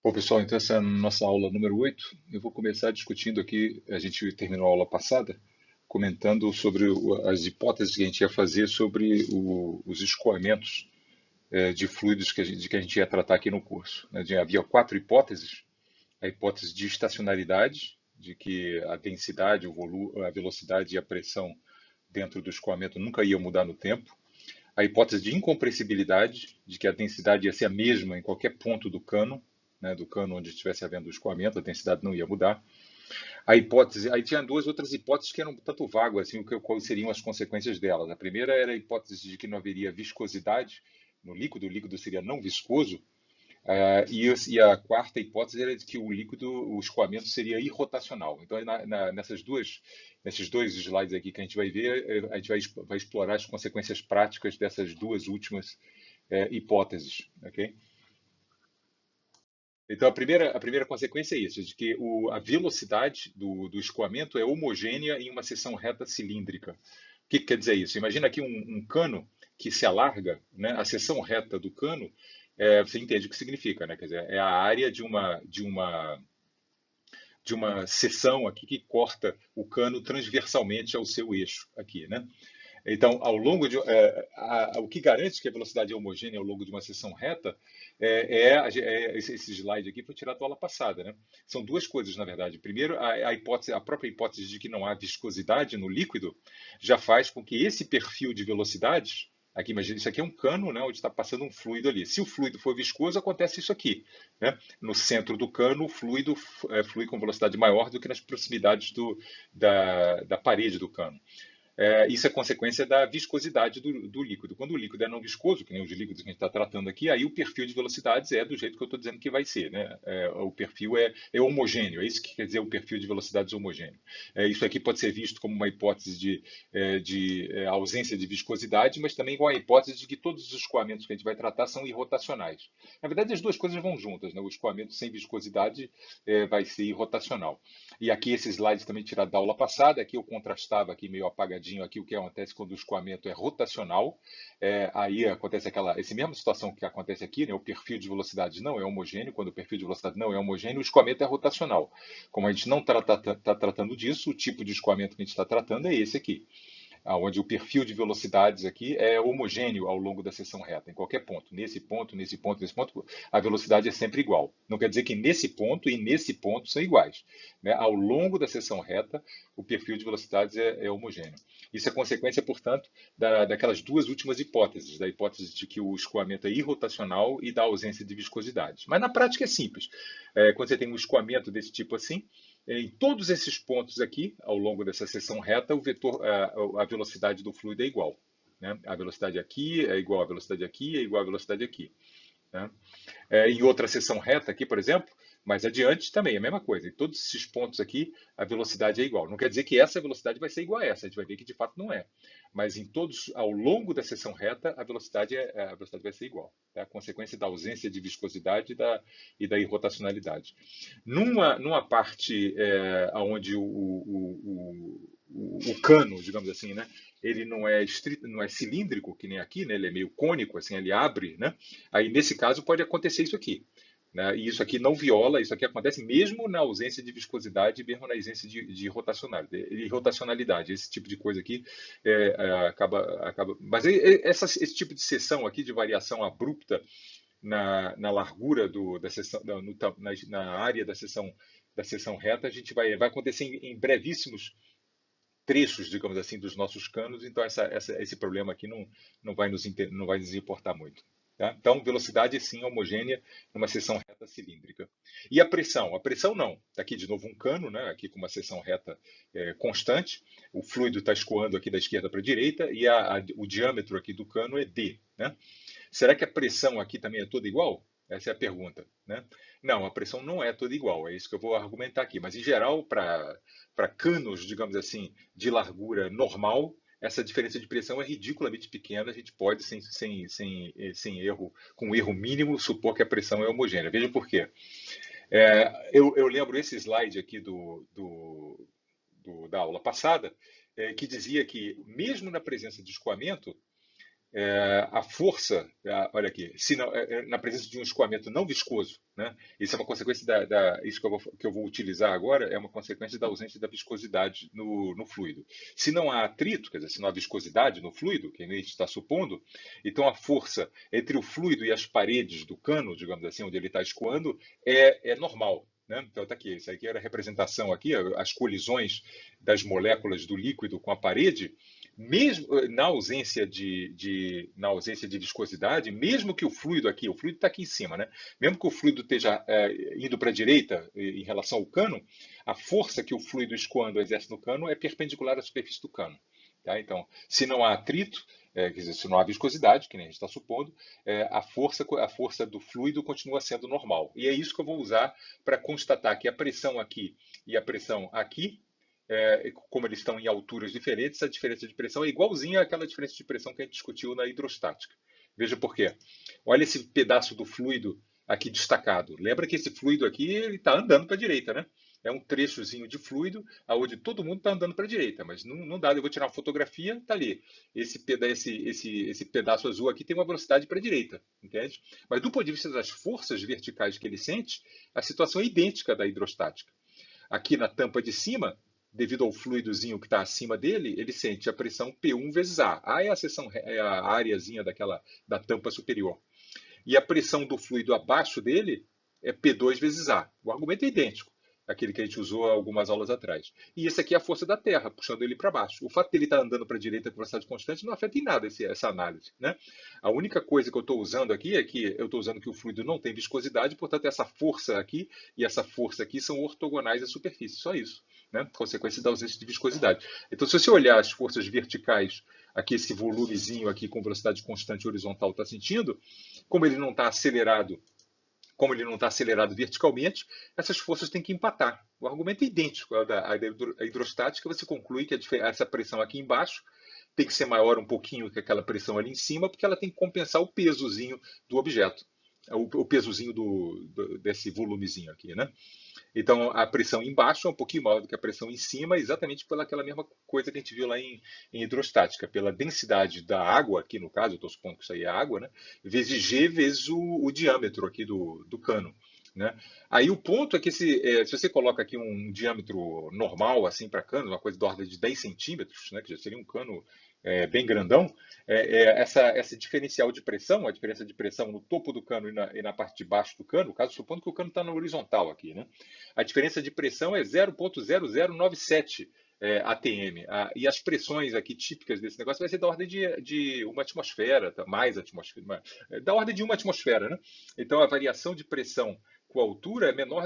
Bom, pessoal, então essa é a nossa aula número 8. Eu vou começar discutindo aqui, a gente terminou a aula passada, comentando sobre as hipóteses que a gente ia fazer sobre os escoamentos de fluidos que a gente ia tratar aqui no curso, né? Havia quatro hipóteses. A hipótese de estacionalidade, de que a densidade, o volume, a velocidade e a pressão dentro do escoamento nunca iam mudar no tempo. A hipótese de incompressibilidade, de que a densidade ia ser a mesma em qualquer ponto do cano, né, do cano onde estivesse havendo o escoamento, a densidade não ia mudar. A hipótese, aí tinha duas outras hipóteses que eram tanto vagas, assim, quais seriam as consequências delas. A primeira era a hipótese de que não haveria viscosidade no líquido, o líquido seria não viscoso, e a quarta hipótese era de que o líquido, o escoamento seria irrotacional. Então, nesses dois slides aqui que a gente vai ver, a gente vai explorar as consequências práticas dessas duas últimas hipóteses, ok? Então, a primeira consequência é isso, de que a velocidade do escoamento é homogênea em uma seção reta cilíndrica. O que quer dizer isso? Imagina aqui um cano que se alarga, né? A seção reta do cano, você entende o que significa, né? Quer dizer, é a área de uma seção aqui que corta o cano transversalmente ao seu eixo aqui, né? Então, ao longo de, o que garante que a velocidade é homogênea ao longo de uma seção reta esse slide aqui foi tirado da aula passada, né? São duas coisas, na verdade. Primeiro, a própria hipótese de que não há viscosidade no líquido já faz com que esse perfil de velocidades, aqui imagina, isso aqui é um cano, né, onde está passando um fluido ali. Se o fluido for viscoso, acontece isso aqui, né? No centro do cano, o fluido flui com velocidade maior do que nas proximidades da parede do cano. Isso é consequência da viscosidade do líquido. Quando o líquido é não viscoso, que nem os líquidos que a gente está tratando aqui, aí o perfil de velocidades é do jeito que eu estou dizendo que vai ser, né? O perfil é homogêneo, é isso que quer dizer o perfil de velocidades homogêneo. Isso aqui pode ser visto como uma hipótese de ausência de viscosidade, mas também com a hipótese de que todos os escoamentos que a gente vai tratar são irrotacionais. Na verdade, as duas coisas vão juntas, né? O escoamento sem viscosidade vai ser irrotacional. E aqui esse slide também tirado da aula passada, aqui eu contrastava aqui meio apagadinho aqui o que acontece quando o escoamento é rotacional. Aí acontece essa mesma situação que acontece aqui, né? O perfil de velocidade não é homogêneo. Quando o perfil de velocidade não é homogêneo, o escoamento é rotacional. Como a gente não está tratando disso, o tipo de escoamento que a gente está tratando é esse aqui, onde o perfil de velocidades aqui é homogêneo ao longo da seção reta, em qualquer ponto. Nesse ponto, nesse ponto, nesse ponto, a velocidade é sempre igual. Não quer dizer que nesse ponto e nesse ponto são iguais, né? Ao longo da seção reta, o perfil de velocidades é homogêneo. Isso é consequência, portanto, daquelas duas últimas hipóteses, da hipótese de que o escoamento é irrotacional e da ausência de viscosidade. Mas na prática é simples. Quando você tem um escoamento desse tipo assim, em todos esses pontos aqui, ao longo dessa seção reta, o vetor, a velocidade do fluido é igual, né? A velocidade aqui é igual à velocidade aqui, é igual à velocidade aqui, né? Em outra seção reta aqui, por exemplo, mais adiante também é a mesma coisa. Em todos esses pontos aqui, a velocidade é igual. Não quer dizer que essa velocidade vai ser igual a essa, a gente vai ver que de fato não é. Mas em todos, ao longo da seção reta, a velocidade vai ser igual. Tá? A consequência da ausência de viscosidade e da irrotacionalidade. Numa parte onde o cano, digamos assim, né, ele não é cilíndrico, que nem aqui, né, ele é meio cônico, assim, ele abre, né? Aí, nesse caso, pode acontecer isso aqui, né? E isso aqui não viola, isso aqui acontece mesmo na ausência de viscosidade, mesmo na ausência de rotacionalidade. Esse tipo de coisa aqui acaba. Mas esse tipo de seção aqui, de variação abrupta na largura da seção, na área da seção reta, a gente vai acontecer em brevíssimos trechos, digamos assim, dos nossos canos, então esse problema aqui não vai nos importar muito. Tá? Então, velocidade sim homogênea numa seção reta cilíndrica. E a pressão? A pressão não. Está aqui de novo um cano, né? Aqui com uma seção reta constante. O fluido está escoando aqui da esquerda para a direita e o diâmetro aqui do cano é D. Né? Será que a pressão aqui também é toda igual? Essa é a pergunta, né? Não, a pressão não é toda igual, é isso que eu vou argumentar aqui. Mas, em geral, para canos, digamos assim, de largura normal, essa diferença de pressão é ridiculamente pequena. A gente pode, sem erro, com erro mínimo, supor que a pressão é homogênea. Veja por quê. Eu lembro esse slide aqui da aula passada, que dizia que, mesmo na presença de escoamento, a força, olha aqui, se não, na presença de um escoamento não viscoso, né? Isso é uma consequência isso que eu vou utilizar agora é uma consequência da ausência da viscosidade no fluido. Se não há atrito, quer dizer, se não há viscosidade no fluido, que a gente está supondo, então a força entre o fluido e as paredes do cano, digamos assim, onde ele está escoando, é normal. Né? Então está aqui, isso aqui era a representação aqui, as colisões das moléculas do líquido com a parede, mesmo na ausência de viscosidade, mesmo que o fluido está aqui em cima, né? Mesmo que o fluido esteja indo para a direita em relação ao cano, a força que o fluido escoando exerce no cano é perpendicular à superfície do cano. Tá? Então, se não há atrito, quer dizer, se não há viscosidade, que nem a gente está supondo, a força do fluido continua sendo normal. E é isso que eu vou usar para constatar que a pressão aqui e a pressão aqui como eles estão em alturas diferentes, a diferença de pressão é igualzinha àquela diferença de pressão que a gente discutiu na hidrostática. Veja por quê. Olha esse pedaço do fluido aqui destacado. Lembra que esse fluido aqui está andando para a direita, né? É um trechozinho de fluido onde todo mundo está andando para a direita, mas não dá. Eu vou tirar uma fotografia, está ali. Esse pedaço azul aqui tem uma velocidade para a direita, entende? Mas do ponto de vista das forças verticais que ele sente, a situação é idêntica da hidrostática. Aqui na tampa de cima, devido ao fluidozinho que está acima dele, ele sente a pressão P1 vezes A. A é a seção, é a areazinha da tampa superior. E a pressão do fluido abaixo dele é P2 vezes A. O argumento é idêntico, aquele que a gente usou algumas aulas atrás. E esse aqui é a força da Terra, puxando ele para baixo. O fato de ele estar andando para a direita com velocidade constante não afeta em nada essa análise. Né? A única coisa que eu estou usando aqui é que eu estou usando que o fluido não tem viscosidade, portanto, essa força aqui e essa força aqui são ortogonais à superfície. Só isso. Né? Consequência da ausência de viscosidade. Então, se você olhar as forças verticais, aqui esse volumezinho aqui com velocidade constante horizontal está sentindo, como ele não está acelerado verticalmente, essas forças têm que empatar. O argumento é idêntico ao da hidrostática, você conclui que essa pressão aqui embaixo tem que ser maior um pouquinho que aquela pressão ali em cima, porque ela tem que compensar o pesozinho do objeto, o pesozinho desse volumezinho aqui, né? Então, a pressão embaixo é um pouquinho maior do que a pressão em cima, exatamente pelaquela mesma coisa que a gente viu lá em hidrostática, pela densidade da água, aqui no caso, eu estou supondo que isso aí é água, né? Vezes G vezes o diâmetro aqui do cano. Né? Aí o ponto é que se você coloca aqui um diâmetro normal assim para cano, uma coisa da ordem de 10 centímetros, né, que já seria um cano bem grandão, essa diferencial de pressão, a diferença de pressão no topo do cano e na parte de baixo do cano, caso supondo que o cano está na horizontal aqui, né? A diferença de pressão é 0,0097 ATM. E as pressões aqui típicas desse negócio vai ser da ordem de uma atmosfera, mais atmosfera, da ordem de uma atmosfera, né? Então a variação de pressão com a altura é menor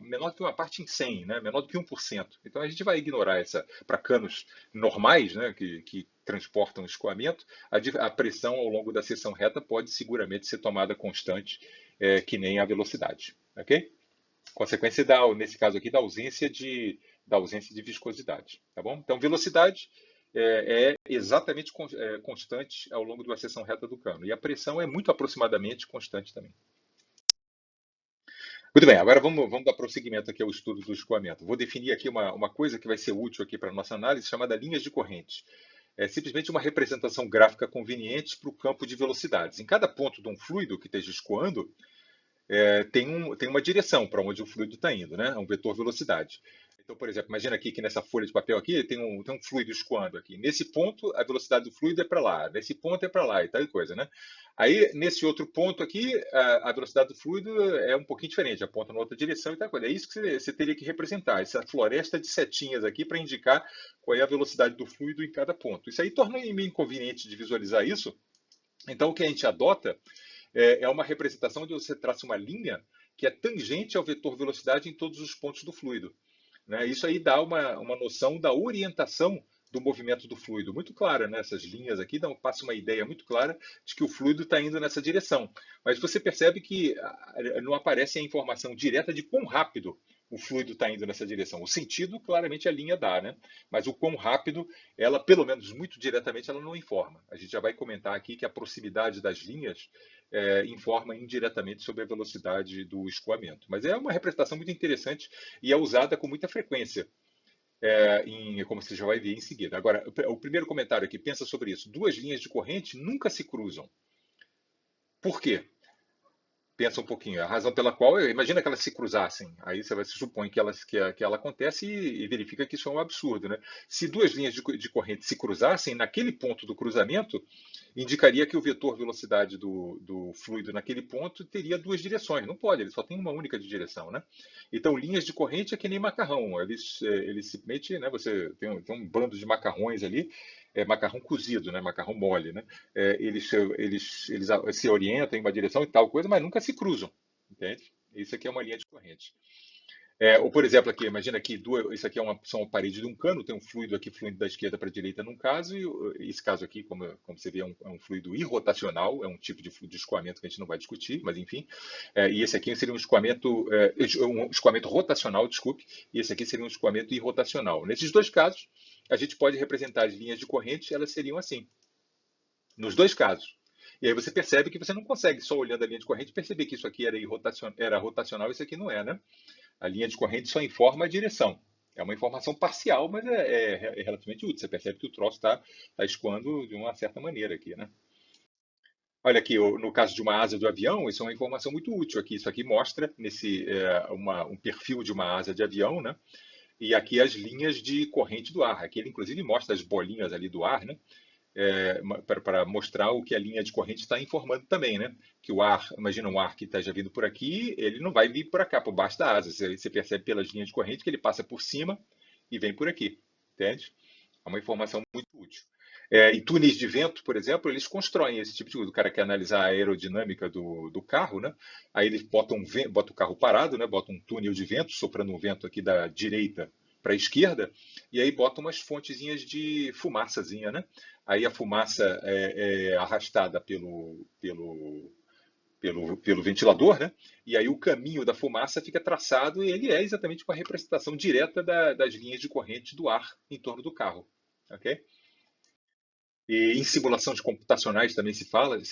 menor do que uma parte em 100, né? Menor do que 1%. Então a gente vai ignorar essa para canos normais, né? Que transportam escoamento, a pressão ao longo da seção reta pode seguramente ser tomada constante, que nem a velocidade, ok? Consequência nesse caso aqui da ausência de viscosidade, tá bom? Então velocidade é exatamente constante ao longo da seção reta do cano e a pressão é muito aproximadamente constante também. Muito bem, agora vamos dar prosseguimento aqui ao estudo do escoamento. Vou definir aqui uma coisa que vai ser útil aqui para a nossa análise, chamada linhas de corrente. É simplesmente uma representação gráfica conveniente para o campo de velocidades. Em cada ponto de um fluido que esteja escoando, tem uma direção para onde o fluido está indo, né? É um vetor velocidade. Então, por exemplo, imagina aqui que nessa folha de papel aqui tem um fluido escoando aqui. Nesse ponto, a velocidade do fluido é para lá. Nesse ponto é para lá e tal coisa, né? Aí, nesse outro ponto aqui, a velocidade do fluido é um pouquinho diferente, aponta na outra direção e tal coisa. É isso que você teria que representar, essa floresta de setinhas aqui para indicar qual é a velocidade do fluido em cada ponto. Isso aí torna meio inconveniente de visualizar isso. Então, o que a gente adota é uma representação onde você traça uma linha que é tangente ao vetor velocidade em todos os pontos do fluido. Né? Isso aí dá uma noção da orientação do movimento do fluido muito clara, né? Essas linhas aqui passa uma ideia muito clara de que o fluido está indo nessa direção. Mas você percebe que não aparece a informação direta de quão rápido o fluido está indo nessa direção. O sentido, claramente, a linha dá, né? Mas o quão rápido, ela, pelo menos muito diretamente, ela não informa. A gente já vai comentar aqui que a proximidade das linhas informa indiretamente sobre a velocidade do escoamento. Mas é uma representação muito interessante e é usada com muita frequência como você já vai ver em seguida. Agora, o primeiro comentário aqui, pensa sobre isso. Duas linhas de corrente nunca se cruzam. Por quê? Pensa um pouquinho. A razão pela qual, imagina que elas se cruzassem. Aí você vai se supõe que ela acontece e verifica que isso é um absurdo, né? Se duas linhas de corrente se cruzassem, naquele ponto do cruzamento, indicaria que o vetor velocidade do fluido naquele ponto teria duas direções. Não pode, ele só tem uma única de direção, né? Então, linhas de corrente é que nem macarrão. Eles simplesmente, né, você tem um bando de macarrões ali, macarrão cozido, né, macarrão mole, né? Eles se orientam em uma direção e tal coisa, mas nunca se cruzam, entende? Isso aqui é uma linha de corrente. Ou, por exemplo, aqui, imagina que isso aqui são a parede de um cano, tem um fluido aqui fluindo da esquerda para a direita num caso, e esse caso aqui, como você vê, é um fluido irrotacional, é um tipo de fluido de escoamento que a gente não vai discutir, mas enfim. E esse aqui seria um escoamento rotacional, desculpe, e esse aqui seria um escoamento irrotacional. Nesses dois casos, a gente pode representar as linhas de corrente, elas seriam assim, nos dois casos. E aí você percebe que você não consegue, só olhando a linha de corrente, perceber que isso aqui era rotacional e isso aqui não é, né? A linha de corrente só informa a direção. É uma informação parcial, mas é relativamente útil. Você percebe que o troço está escoando de uma certa maneira aqui, né? Olha aqui, no caso de uma asa do avião, isso é uma informação muito útil aqui. Isso aqui mostra um perfil de uma asa de avião, né? E aqui as linhas de corrente do ar. Aqui ele inclusive mostra as bolinhas ali do ar, né? Para mostrar o que a linha de corrente está informando também, né? Que o ar, imagina um ar que esteja vindo por aqui, ele não vai vir por cá, por baixo da asa. Você percebe pelas linhas de corrente que ele passa por cima e vem por aqui, entende? É uma informação muito útil. E túneis de vento, por exemplo, eles constroem esse tipo de coisa. O cara quer analisar a aerodinâmica do carro, né? Aí eles bota o carro parado, né? Bota um túnel de vento, soprando um vento aqui da direita para a esquerda, e aí bota umas fontezinhas de fumaçazinha, né? Aí a fumaça é arrastada pelo ventilador, né? E aí o caminho da fumaça fica traçado e ele é exatamente uma representação direta das linhas de corrente do ar em torno do carro, ok? E em simulações computacionais também se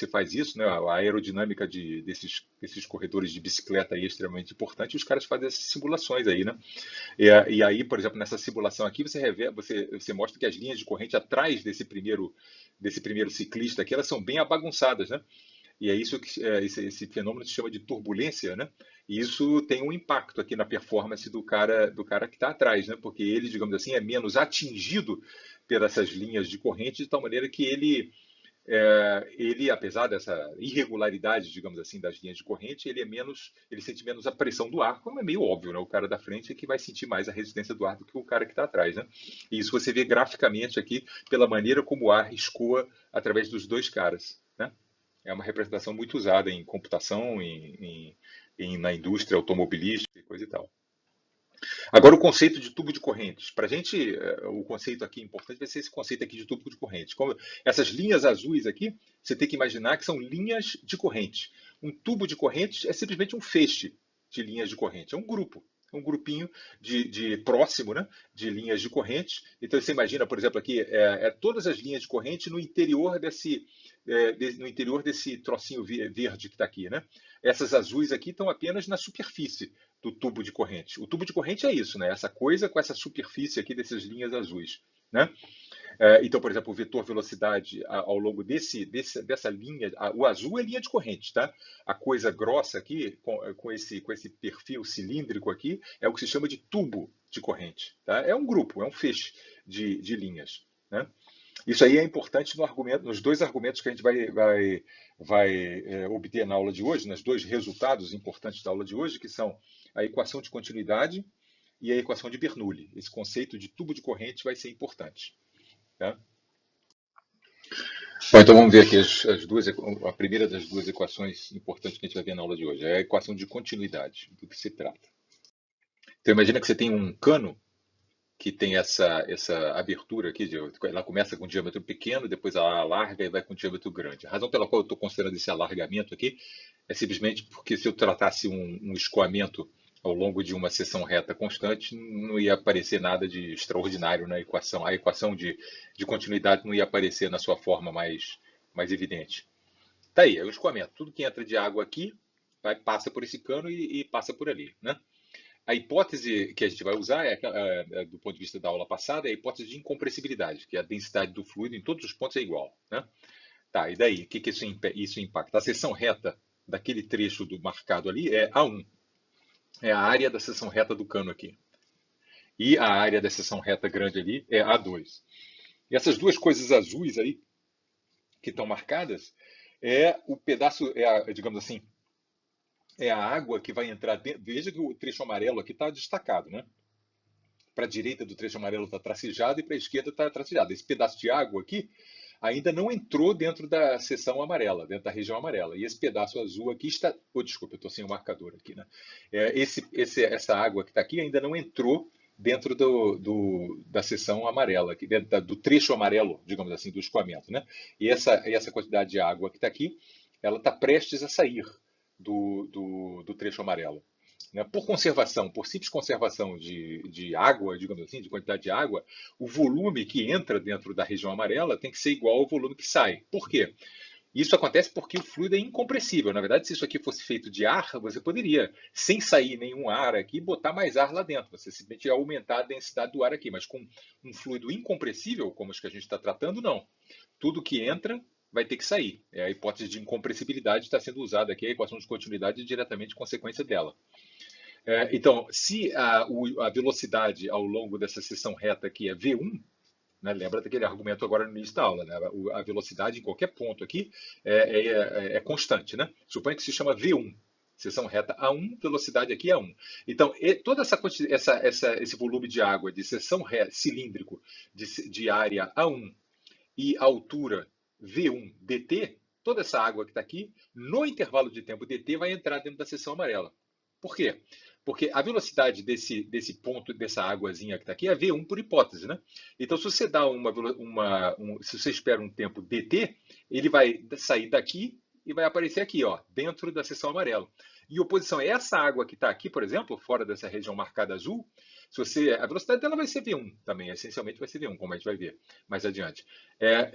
faz isso, né? A aerodinâmica desses corredores de bicicleta aí é extremamente importante. E os caras fazem essas simulações aí, né? E aí, por exemplo, nessa simulação aqui, você mostra que as linhas de corrente atrás desse primeiro ciclista aqui, elas são bem abagunçadas, né? E é isso que esse fenômeno se chama de turbulência, né? E isso tem um impacto aqui na performance do cara que está atrás, né? Porque ele, digamos assim, é menos atingido pelas essas linhas de corrente de tal maneira que ele, apesar dessa irregularidade, digamos assim, das linhas de corrente, ele sente menos a pressão do ar, como é meio óbvio, né? O cara da frente é que vai sentir mais a resistência do ar do que o cara que está atrás, né? E isso você vê graficamente aqui pela maneira como o ar escoa através dos dois caras, né? É uma representação muito usada em computação, na indústria automobilística e coisa e tal. Agora, o conceito de tubo de correntes. Para a gente, o conceito aqui importante vai ser esse conceito aqui de tubo de corrente. Essas linhas azuis aqui, você tem que imaginar que são linhas de corrente. Um tubo de corrente é simplesmente um feixe de linhas de corrente. É um grupo. É um grupinho de próximo, né, de linhas de corrente. Então, você imagina, por exemplo, aqui, todas as linhas de corrente no interior desse trocinho verde que está aqui, né? Essas azuis aqui estão apenas na superfície do tubo de corrente. O tubo de corrente é isso, né? Essa coisa com essa superfície aqui dessas linhas azuis, né? Então, por exemplo, o vetor velocidade ao longo dessa linha, o azul é linha de corrente, tá? A coisa grossa aqui, com esse perfil cilíndrico aqui, é o que se chama de tubo de corrente, tá? É um grupo, é um feixe de linhas, né? Isso aí é importante nos dois argumentos que a gente vai obter na aula de hoje, nos dois resultados importantes da aula de hoje, que são a equação de continuidade e a equação de Bernoulli. Esse conceito de tubo de corrente vai ser importante. Tá? Bom, então vamos ver aqui a primeira das duas equações importantes que a gente vai ver na aula de hoje. É a equação de continuidade, do que se trata. Então imagina que você tem um cano que tem essa abertura aqui, ela começa com um diâmetro pequeno, depois ela alarga e vai com um diâmetro grande. A razão pela qual eu estou considerando esse alargamento aqui é simplesmente porque se eu tratasse um escoamento ao longo de uma seção reta constante, não ia aparecer nada de extraordinário na equação. A equação de continuidade não ia aparecer na sua forma mais evidente. Tá aí, é o escoamento. Tudo que entra de água aqui passa por esse cano e passa por ali, né? a hipótese que a gente vai usar, do ponto de vista da aula passada, é a hipótese de incompressibilidade, que a densidade do fluido em todos os pontos é igual, né? Tá, e daí? O que isso impacta? A seção reta daquele trecho do marcado ali é A1, é a área da seção reta do cano aqui. E a área da seção reta grande ali é A2. E essas duas coisas azuis aí, que estão marcadas, é o pedaço, digamos assim, é a água que vai entrar dentro. Veja que o trecho amarelo aqui está destacado, né? Para a direita do trecho amarelo está tracejado e para a esquerda está tracejado. Esse pedaço de água aqui ainda não entrou dentro da seção amarela, dentro da região amarela. E esse pedaço azul aqui está. Oh, desculpa, eu estou sem o marcador aqui, né? Essa água que está aqui ainda não entrou dentro da seção amarela, aqui, dentro do trecho amarelo, digamos assim, do escoamento, né? E essa quantidade de água que está aqui, ela está prestes a sair do trecho amarelo, né? Por conservação, por simples conservação de água, digamos assim, de quantidade de água, o volume que entra dentro da região amarela tem que ser igual ao volume que sai. Por quê? Isso acontece porque o fluido é incompressível. Na verdade, se isso aqui fosse feito de ar, você poderia, sem sair nenhum ar aqui, botar mais ar lá dentro. Você simplesmente ia aumentar a densidade do ar aqui. Mas com um fluido incompressível, como os que a gente está tratando, não. Tudo que entra vai ter que sair. A hipótese de incompressibilidade está sendo usada aqui, a equação de continuidade é diretamente consequência dela. Então, se a velocidade ao longo dessa seção reta aqui é V1, né, lembra daquele argumento agora no início da aula, né, a velocidade em qualquer ponto aqui é constante. Né? Suponha que se chama V1, seção reta A1, velocidade aqui é A1. Então, toda esse volume de água de seção cilíndrico de área A1 e altura V1 dt, toda essa água que está aqui, no intervalo de tempo dt, vai entrar dentro da seção amarela. Por quê? Porque a velocidade desse ponto, dessa águazinha que está aqui, é V1 por hipótese, né? Então, se você dá se você espera um tempo dt, ele vai sair daqui e vai aparecer aqui, ó, dentro da seção amarela. E oposição a essa água que está aqui, por exemplo, fora dessa região marcada azul, a velocidade dela vai ser V1 também, essencialmente vai ser V1, como a gente vai ver mais adiante,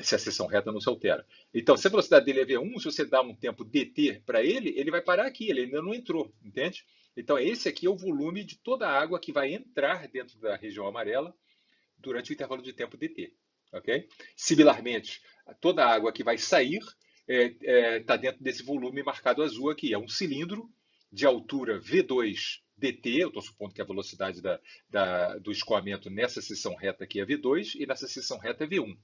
se a seção reta não se altera. Então, se a velocidade dele é V1, se você dá um tempo dt para ele, ele vai parar aqui, ele ainda não entrou, entende? Então, esse aqui é o volume de toda a água que vai entrar dentro da região amarela durante o intervalo de tempo dt. Okay? Similarmente, toda a água que vai sair está dentro desse volume marcado azul aqui. É um cilindro de altura V2 dt, eu estou supondo que a velocidade do escoamento nessa seção reta aqui é V2 e nessa seção reta é V1.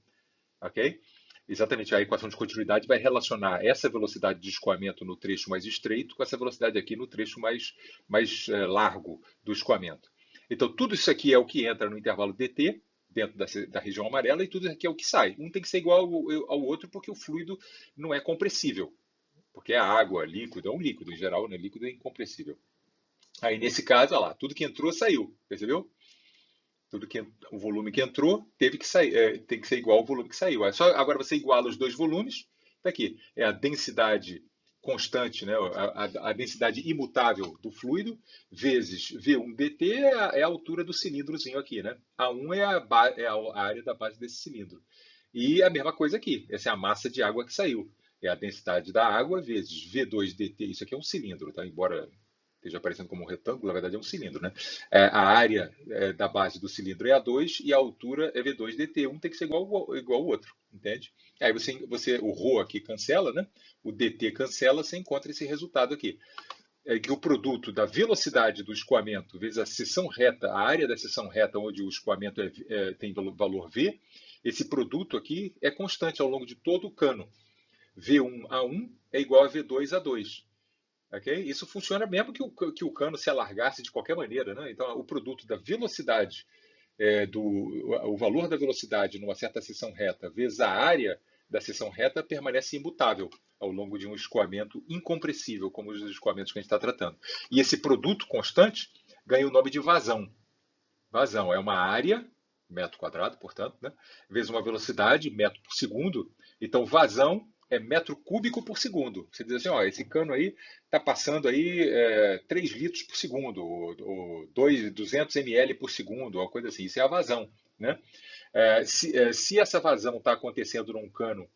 Ok? Exatamente, a equação de continuidade vai relacionar essa velocidade de escoamento no trecho mais estreito com essa velocidade aqui no trecho mais largo do escoamento. Então, tudo isso aqui é o que entra no intervalo dt, dentro da região amarela, e tudo isso aqui é o que sai. Um tem que ser igual ao outro porque o fluido não é compressível. Porque a água, líquido, é um líquido em geral, né? Líquido é incompressível. Aí, nesse caso, olha lá, tudo que entrou saiu, percebeu? O volume que entrou teve que sair, tem que ser igual ao volume que saiu. Agora você iguala os dois volumes, tá aqui, é a densidade constante, né, a densidade imutável do fluido, vezes V1 dt é a altura do cilindrozinho aqui, né? A1 é a área da base desse cilindro. E a mesma coisa aqui, essa é a massa de água que saiu. É a densidade da água vezes V2 dt, isso aqui é um cilindro, tá? Embora esteja aparecendo como um retângulo, na verdade é um cilindro, né? A área da base do cilindro é A2 e a altura é V2 dt. Um tem que ser igual ao outro, entende? Aí o ρ aqui cancela, né? O dt cancela, você encontra esse resultado aqui. Que o produto da velocidade do escoamento vezes a seção reta, a área da seção reta onde o escoamento tem valor V, esse produto aqui é constante ao longo de todo o cano. V1A1 é igual a V2A2. Okay? Isso funciona mesmo que o cano se alargasse de qualquer maneira. Né? Então, o produto da velocidade, o valor da velocidade numa certa seção reta vezes a área da seção reta permanece imutável ao longo de um escoamento incompressível, como os escoamentos que a gente está tratando. E esse produto constante ganha o nome de vazão. Vazão é uma área, metro quadrado, portanto, né? Vezes uma velocidade, metro por segundo. Então, vazão é metro cúbico por segundo. Você diz assim, ó, esse cano aí está passando aí 3 litros por segundo, ou 200 ml por segundo, uma coisa assim. Isso é a vazão. Né? Se essa vazão está acontecendo num cano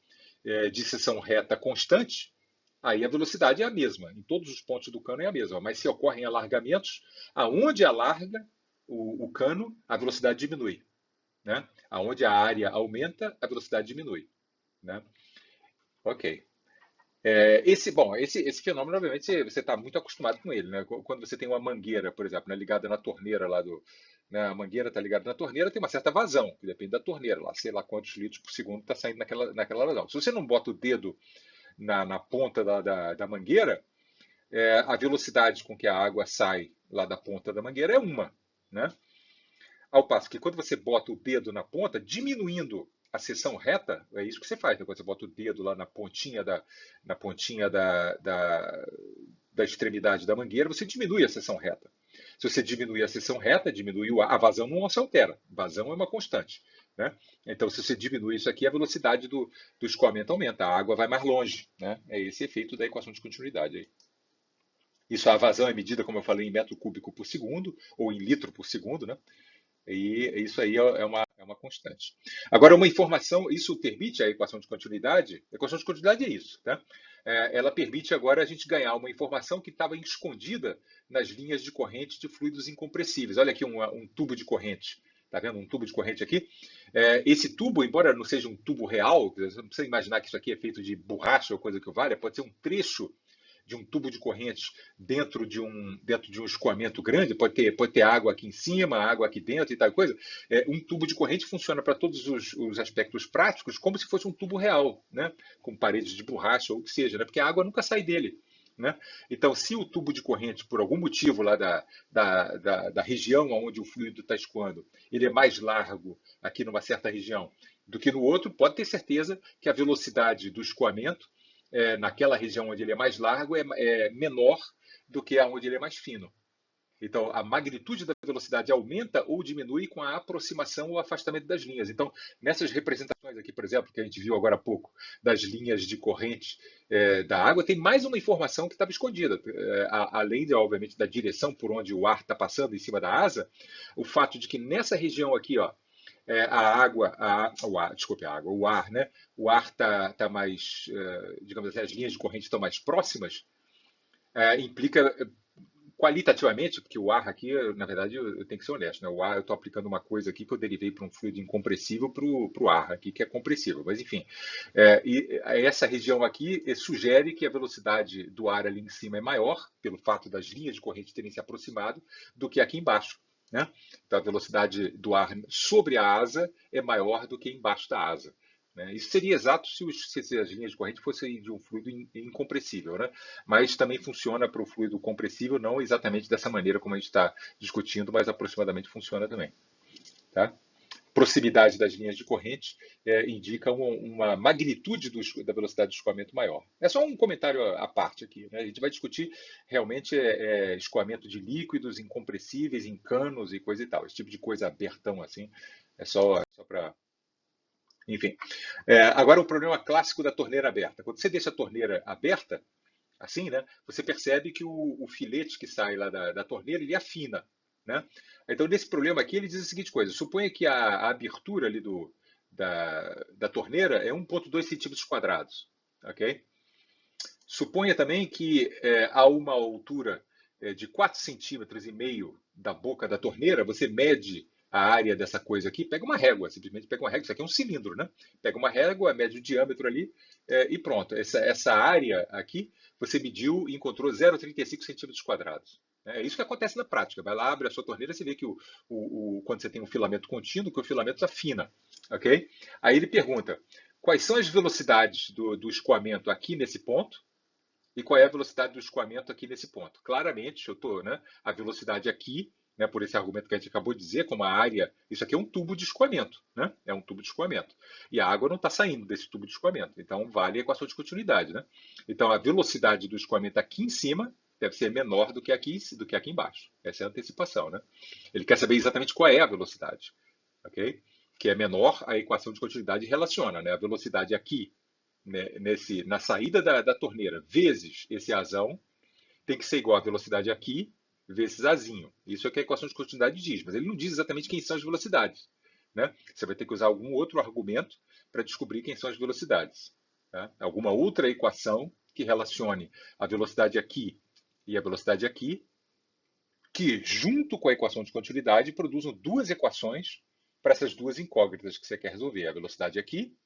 de seção reta constante, aí a velocidade é a mesma, em todos os pontos do cano é a mesma, mas se ocorrem alargamentos, aonde alarga o cano, a velocidade diminui, né? Aonde a área aumenta, a velocidade diminui, né? Ok. Esse fenômeno, obviamente, você está muito acostumado com ele, né? Quando você tem uma mangueira, por exemplo, né, ligada na torneira lá do, né, a mangueira está ligada na torneira, tem uma certa vazão, que depende da torneira, lá, sei lá quantos litros por segundo está saindo naquela vazão. Se você não bota o dedo na ponta da mangueira, a velocidade com que a água sai lá da ponta da mangueira é uma, né? Ao passo que quando você bota o dedo na ponta, diminuindo a seção reta, é isso que você faz, né? Quando você bota o dedo lá na pontinha da extremidade da mangueira, você diminui a seção reta. Se você diminui a seção reta, diminui a vazão não se altera. Vazão é uma constante, né? Então, se você diminui isso aqui, a velocidade do escoamento aumenta, a água vai mais longe, né? É esse efeito da equação de continuidade aí. Isso, a vazão é medida, como eu falei, em metro cúbico por segundo, ou em litro por segundo, né? E isso aí é uma constante. Agora, uma informação, isso permite a equação de continuidade? A equação de continuidade é isso, tá? Ela permite agora a gente ganhar uma informação que estava escondida nas linhas de corrente de fluidos incompressíveis. Olha aqui um tubo de corrente. Está vendo um tubo de corrente aqui? Esse tubo, embora não seja um tubo real, você não precisa imaginar que isso aqui é feito de borracha ou coisa que o valha, pode ser um trecho de um tubo de corrente dentro de um escoamento grande, pode ter água aqui em cima, água aqui dentro e tal coisa. Um tubo de corrente funciona para todos os aspectos práticos como se fosse um tubo real, né? Com paredes de borracha ou o que seja, né? Porque a água nunca sai dele. Né? Então, se o tubo de corrente, por algum motivo lá da região onde o fluido está escoando, ele é mais largo aqui numa certa região do que no outro, pode ter certeza que a velocidade do escoamento naquela região onde ele é mais largo é menor do que onde ele é mais fino. Então, a magnitude da velocidade aumenta ou diminui com a aproximação ou afastamento das linhas. Então, nessas representações aqui, por exemplo, que a gente viu agora há pouco, das linhas de corrente da água, tem mais uma informação que estava escondida. Além, obviamente, da direção por onde o ar está passando em cima da asa, o fato de que nessa região aqui, ó, desculpe, a água, o ar, né? O ar tá mais, digamos assim, as linhas de corrente estão mais próximas, implica qualitativamente, porque o ar aqui, na verdade, eu tenho que ser honesto, né? O ar, eu estou aplicando uma coisa aqui que eu derivei para um fluido incompressível para o ar aqui, que é compressível. Mas, enfim, e essa região aqui sugere que a velocidade do ar ali em cima é maior, pelo fato das linhas de corrente terem se aproximado, do que aqui embaixo. Né? Então, a velocidade do ar sobre a asa é maior do que embaixo da asa. Né? Isso seria exato se as linhas de corrente fossem de um fluido incompressível, né? Mas também funciona para o fluido compressível, não exatamente dessa maneira como a gente está discutindo, mas aproximadamente funciona também. Tá? Proximidade das linhas de corrente indica uma magnitude da velocidade de escoamento maior. É só um comentário à parte aqui. Né? A gente vai discutir realmente escoamento de líquidos incompressíveis em canos e coisa e tal. Esse tipo de coisa abertão assim, é só para. Enfim. Agora, o problema clássico da torneira aberta. Quando você deixa a torneira aberta, assim, né, você percebe que o filete que sai lá da torneira, ele afina. Né? Então, nesse problema aqui, ele diz a seguinte coisa: suponha que a abertura ali da torneira é 1,2 centímetros quadrados. Ok? Suponha também que a uma altura de 4,5 centímetros da boca da torneira, você mede a área dessa coisa aqui, pega uma régua, simplesmente pega uma régua, isso aqui é um cilindro, né? Pega uma régua, mede o diâmetro ali e pronto. Essa área aqui, você mediu e encontrou 0,35 centímetros quadrados. É isso que acontece na prática. Vai lá, abre a sua torneira, você vê que quando você tem um filamento contínuo, que o filamento afina. Ok? Aí ele pergunta, quais são as velocidades do escoamento aqui nesse ponto? E qual é a velocidade do escoamento aqui nesse ponto? Claramente, né, a velocidade aqui, né, por esse argumento que a gente acabou de dizer, como a área, isso aqui é um tubo de escoamento, né? É um tubo de escoamento. E a água não está saindo desse tubo de escoamento. Então, vale a equação de continuidade, né? Então, a velocidade do escoamento aqui em cima deve ser menor do que aqui embaixo. Essa é a antecipação, né? Ele quer saber exatamente qual é a velocidade, ok? Que é menor, a equação de continuidade relaciona, né? A velocidade aqui né, na saída da torneira vezes esse azão tem que ser igual à velocidade aqui vezes azinho. Isso é o que a equação de continuidade diz, mas ele não diz exatamente quem são as velocidades. Né? Você vai ter que usar algum outro argumento para descobrir quem são as velocidades. Tá? Alguma outra equação que relacione a velocidade aqui e a velocidade aqui, que, junto com a equação de continuidade, produzam duas equações para essas duas incógnitas que você quer resolver, a velocidade aqui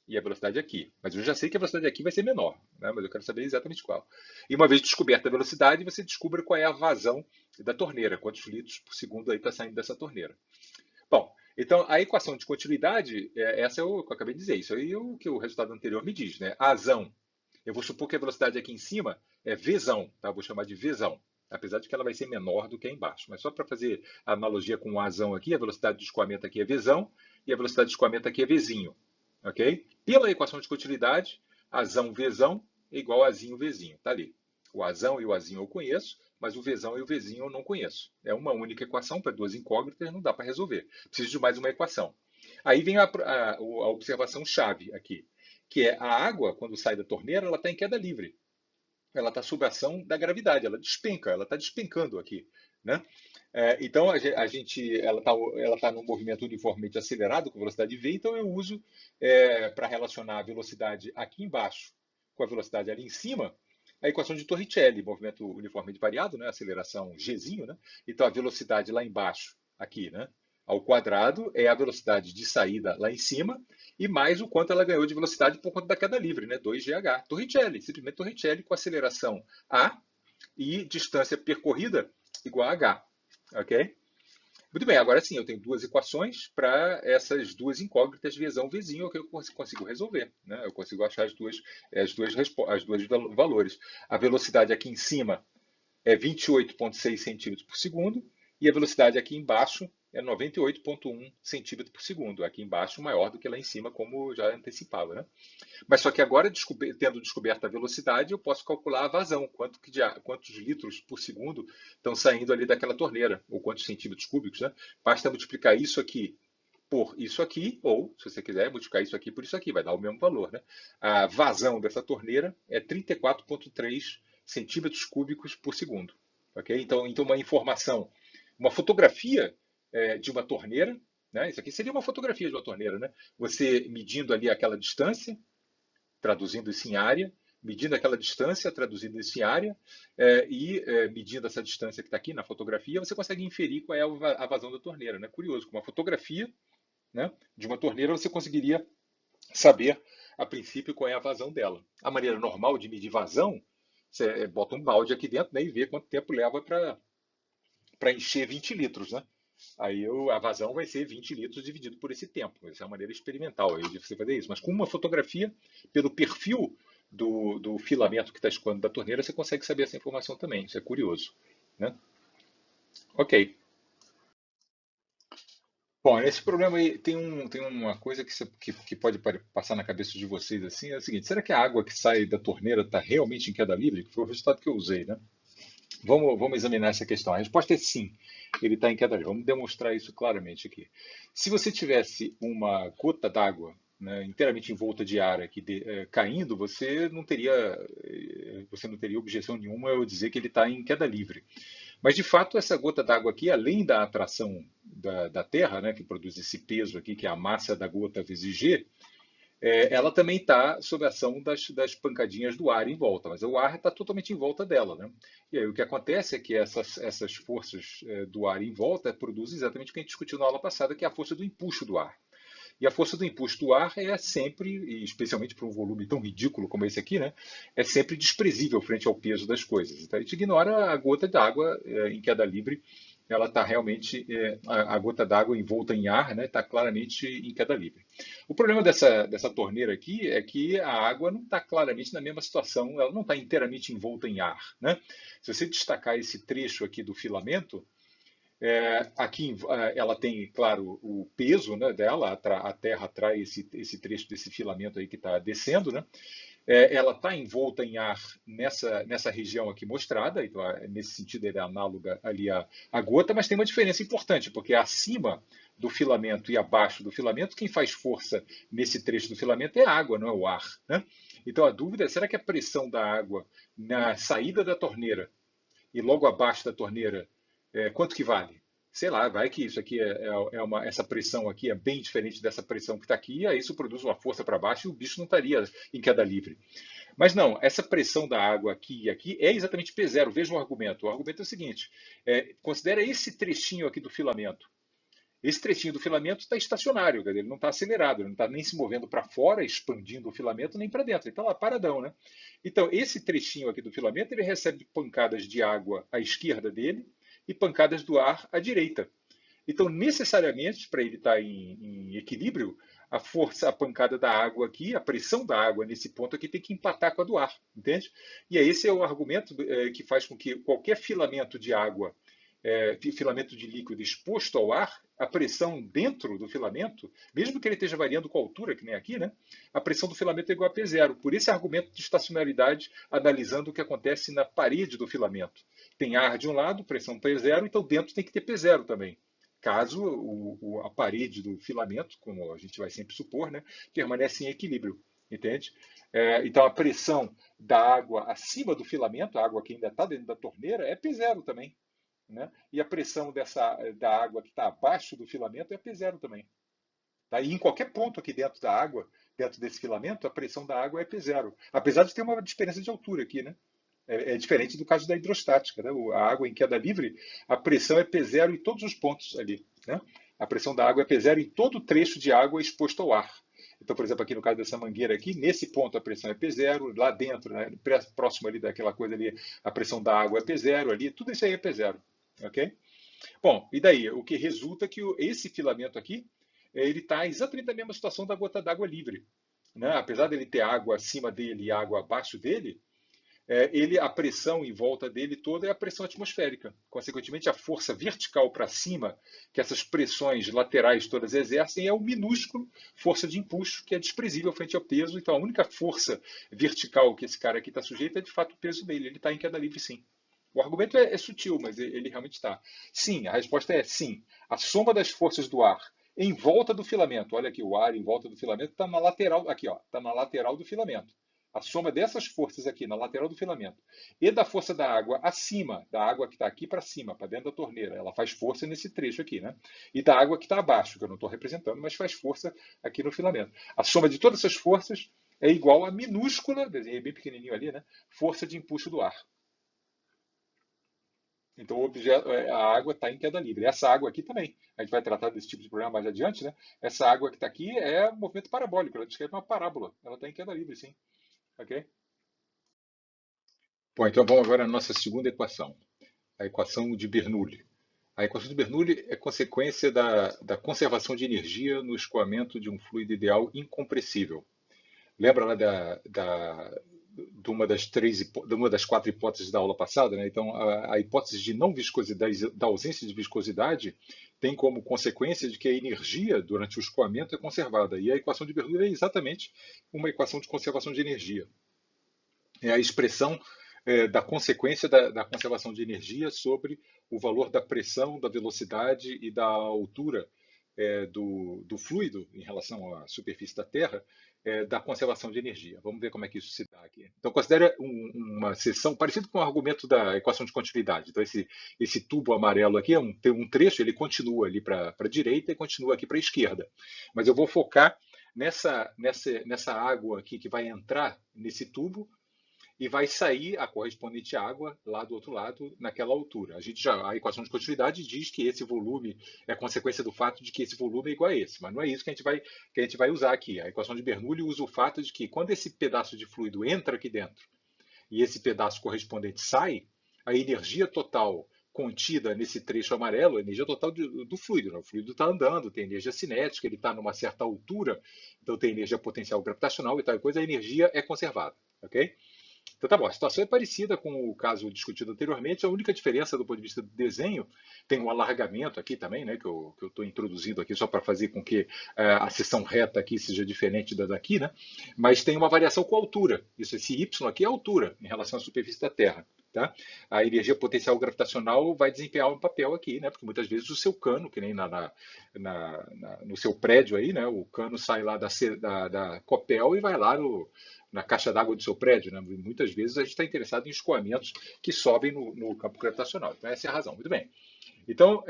e a velocidade aqui. Mas eu já sei que a velocidade aqui vai ser menor, né? Mas eu quero saber exatamente qual. E uma vez descoberta a velocidade, você descubra qual é a vazão da torneira, quantos litros por segundo está saindo dessa torneira. Bom, então a equação de continuidade, essa é o que eu acabei de dizer, isso aí é o que o resultado anterior me diz, né? Azão, eu vou supor que a velocidade aqui em cima é Vzão, tá? Vou chamar de Vzão, apesar de que ela vai ser menor do que aí embaixo. Mas só para fazer a analogia com o Azão aqui, a velocidade de escoamento aqui é Vzão e a velocidade de escoamento aqui é Vzinho, ok? Pela equação de continuidade, Azão Vzão é igual a Azinho Vzinho, tá ali. O Azão e o Azinho eu conheço, mas o Vzão e o Vzinho eu não conheço. É uma única equação para duas incógnitas, não dá para resolver. Preciso de mais uma equação. Aí vem a observação chave aqui, que é a água, quando sai da torneira, ela está em queda livre. Ela está sob a ação da gravidade, ela despenca, ela está despencando aqui, né? Então, ela está num movimento uniformemente acelerado com velocidade v, então eu uso para relacionar a velocidade aqui embaixo com a velocidade ali em cima, a equação de Torricelli, movimento uniformemente variado, né? Aceleração gzinho, né? Então, a velocidade lá embaixo, aqui, né? Ao quadrado é a velocidade de saída lá em cima, e mais o quanto ela ganhou de velocidade por conta da queda livre, né? 2gh. Torricelli, simplesmente Torricelli com aceleração a e distância percorrida igual a h. Ok? Muito bem, agora sim, eu tenho duas equações para essas duas incógnitas Vzão, Vzinho, que eu consigo resolver. Né? Eu consigo achar as duas valores. A velocidade aqui em cima é 28,6 centímetros por segundo e a velocidade aqui embaixo é 98,1 centímetros por segundo. Aqui embaixo maior do que lá em cima, como já antecipava. Né? Mas só que agora, tendo descoberto a velocidade, eu posso calcular a vazão, quantos litros por segundo estão saindo ali daquela torneira, ou quantos centímetros cúbicos. Né? Basta multiplicar isso aqui por isso aqui, ou, se você quiser, multiplicar isso aqui por isso aqui, vai dar o mesmo valor. Né? A vazão dessa torneira é 34,3 centímetros cúbicos por segundo. Okay? Então, uma informação, uma fotografia de uma torneira, né? Isso aqui seria uma fotografia de uma torneira, né? Você medindo ali aquela distância, traduzindo isso em área, medindo aquela distância, traduzindo isso em área, medindo essa distância que está aqui na fotografia, você consegue inferir qual é a vazão da torneira. Né? Curioso, com uma fotografia, né, de uma torneira, você conseguiria saber, a princípio, qual é a vazão dela. A maneira normal de medir vazão, você bota um balde aqui dentro, né, e vê quanto tempo leva para encher 20 litros. Né? Aí a vazão vai ser 20 litros dividido por esse tempo. Essa é uma maneira experimental aí de você fazer isso. Mas com uma fotografia, pelo perfil do filamento que está escoando da torneira, você consegue saber essa informação também. Isso é curioso. Né? Ok. Bom, esse problema aí tem uma coisa que pode passar na cabeça de vocês assim, é o seguinte: será que a água que sai da torneira está realmente em queda livre? Que foi o resultado que eu usei, né? Vamos examinar essa questão. A resposta é sim, ele está em queda livre. Vamos demonstrar isso claramente aqui. Se você tivesse uma gota d'água, né, inteiramente envolta de ar aqui caindo, você não teria objeção nenhuma ao dizer que ele está em queda livre. Mas, de fato, essa gota d'água aqui, além da atração da Terra, né, que produz esse peso aqui, que é a massa da gota vezes G, ela também está sob a ação das pancadinhas do ar em volta, mas o ar está totalmente em volta dela. Né? E aí o que acontece é que essas forças do ar em volta produzem exatamente o que a gente discutiu na aula passada, que é a força do empuxo do ar. E a força do empuxo do ar é sempre, e especialmente para um volume tão ridículo como esse aqui, né, é sempre desprezível frente ao peso das coisas. Então a gente ignora a gota d'água em queda livre, ela está realmente, a gota d'água envolta em ar, né, está claramente em queda livre. O problema dessa torneira aqui é que a água não está claramente na mesma situação, ela não está inteiramente envolta em ar. Né? Se você destacar esse trecho aqui do filamento, aqui ela tem, claro, o peso, né, dela, a Terra atrai esse trecho desse filamento aí que está descendo, né? Ela está envolta em ar nessa região aqui mostrada, então nesse sentido ele é análoga ali à gota, mas tem uma diferença importante, porque acima do filamento e abaixo do filamento, quem faz força nesse trecho do filamento é a água, não é o ar. Né? Então a dúvida é, será que a pressão da água na saída da torneira e logo abaixo da torneira, quanto que vale? Sei lá, vai que isso aqui essa pressão aqui é bem diferente dessa pressão que está aqui, e aí isso produz uma força para baixo e o bicho não estaria em queda livre. Mas não, essa pressão da água aqui e aqui é exatamente P0. Veja o argumento. O argumento é o seguinte: considera esse trechinho aqui do filamento. Esse trechinho do filamento está estacionário, ele não está acelerado, ele não está nem se movendo para fora, expandindo o filamento, nem para dentro, ele está lá paradão, né? Então, esse trechinho aqui do filamento, ele recebe pancadas de água à esquerda dele e pancadas do ar à direita. Então, necessariamente, para ele estar em equilíbrio, a força, a pancada da água aqui, a pressão da água nesse ponto aqui tem que empatar com a do ar, entende? E aí esse é o argumento que faz com que qualquer filamento de água, filamento de líquido exposto ao ar, a pressão dentro do filamento, mesmo que ele esteja variando com a altura, que nem aqui, né? A pressão do filamento é igual a P0. Por esse argumento de estacionalidade, analisando o que acontece na parede do filamento. Tem ar de um lado, pressão P0, então dentro tem que ter P0 também. Caso a parede do filamento, como a gente vai sempre supor, né, permanece em equilíbrio, entende? Então a pressão da água acima do filamento, a água que ainda está dentro da torneira, é P0 também, né? E a pressão da água que está abaixo do filamento é P0 também. Tá? E em qualquer ponto aqui dentro da água, dentro desse filamento, a pressão da água é P0. Apesar de ter uma diferença de altura aqui, né? É diferente do caso da hidrostática, né? A água em queda livre, a pressão é P0 em todos os pontos ali, né? A pressão da água é P0 em todo o trecho de água exposto ao ar. Então, por exemplo, aqui no caso dessa mangueira aqui, nesse ponto a pressão é P0, lá dentro, né, próximo ali daquela coisa ali, a pressão da água é P0 ali, tudo isso aí é P0, ok? Bom, e daí? O que resulta é que esse filamento aqui, ele está exatamente na mesma situação da gota d'água livre, né? Apesar dele ter água acima dele e água abaixo dele, a pressão em volta dele toda é a pressão atmosférica. Consequentemente, a força vertical para cima que essas pressões laterais todas exercem é o minúsculo força de empuxo, que é desprezível frente ao peso. Então, a única força vertical que esse cara aqui está sujeito é, de fato, o peso dele. Ele está em queda livre, sim. O argumento é sutil, mas ele realmente está. Sim, a resposta é sim. A soma das forças do ar em volta do filamento, olha aqui, o ar em volta do filamento está na lateral, aqui, ó, está na lateral do filamento. A soma dessas forças aqui na lateral do filamento e da força da água acima, da água que está aqui para cima, para dentro da torneira, ela faz força nesse trecho aqui, né? E da água que está abaixo, que eu não estou representando, mas faz força aqui no filamento. A soma de todas essas forças é igual a minúscula, desenhei bem pequenininho ali, né? Força de empuxo do ar. Então, a água está em queda livre. Essa água aqui também. A gente vai tratar desse tipo de problema mais adiante, né? Essa água que está aqui é um movimento parabólico. Ela descreve uma parábola. Ela está em queda livre, sim. Ok? Bom, então vamos agora à nossa segunda equação, a equação de Bernoulli. A equação de Bernoulli é consequência da conservação de energia no escoamento de um fluido ideal incompressível. Lembra lá de uma das quatro hipóteses da aula passada, né? Então, a hipótese de não viscosidade, da ausência de viscosidade, tem como consequência de que a energia durante o escoamento é conservada. E a equação de Bernoulli é exatamente uma equação de conservação de energia. É a expressão da consequência da conservação de energia sobre o valor da pressão, da velocidade e da altura do fluido em relação à superfície da Terra, da conservação de energia. Vamos ver como é que isso se dá aqui. Então, considere uma seção parecido com o argumento da equação de continuidade. Então, esse tubo amarelo aqui tem um trecho, ele continua ali para a direita e continua aqui para a esquerda. Mas eu vou focar nessa água aqui que vai entrar nesse tubo e vai sair a correspondente água lá do outro lado, naquela altura. A equação de continuidade diz que esse volume é consequência do fato de que esse volume é igual a esse, mas não é isso que a gente vai usar aqui. A equação de Bernoulli usa o fato de que quando esse pedaço de fluido entra aqui dentro e esse pedaço correspondente sai, a energia total contida nesse trecho amarelo, a energia total do fluido. Né? O fluido está andando, tem energia cinética, ele está numa certa altura, então tem energia potencial gravitacional e tal coisa, a energia é conservada. Ok? Então tá bom, a situação é parecida com o caso discutido anteriormente, a única diferença do ponto de vista do desenho, tem um alargamento aqui também, né, que eu estou introduzindo aqui só para fazer com que a seção reta aqui seja diferente da daqui, né, mas tem uma variação com a altura, esse Y aqui é a altura em relação à superfície da Terra. Tá? A energia potencial gravitacional vai desempenhar um papel aqui, né? Porque muitas vezes o seu cano, que nem no seu prédio aí, né? O cano sai lá da Copel e vai lá na caixa d'água do seu prédio, né? Muitas vezes a gente está interessado em escoamentos que sobem no campo gravitacional. Então essa é a razão. Muito bem. Então,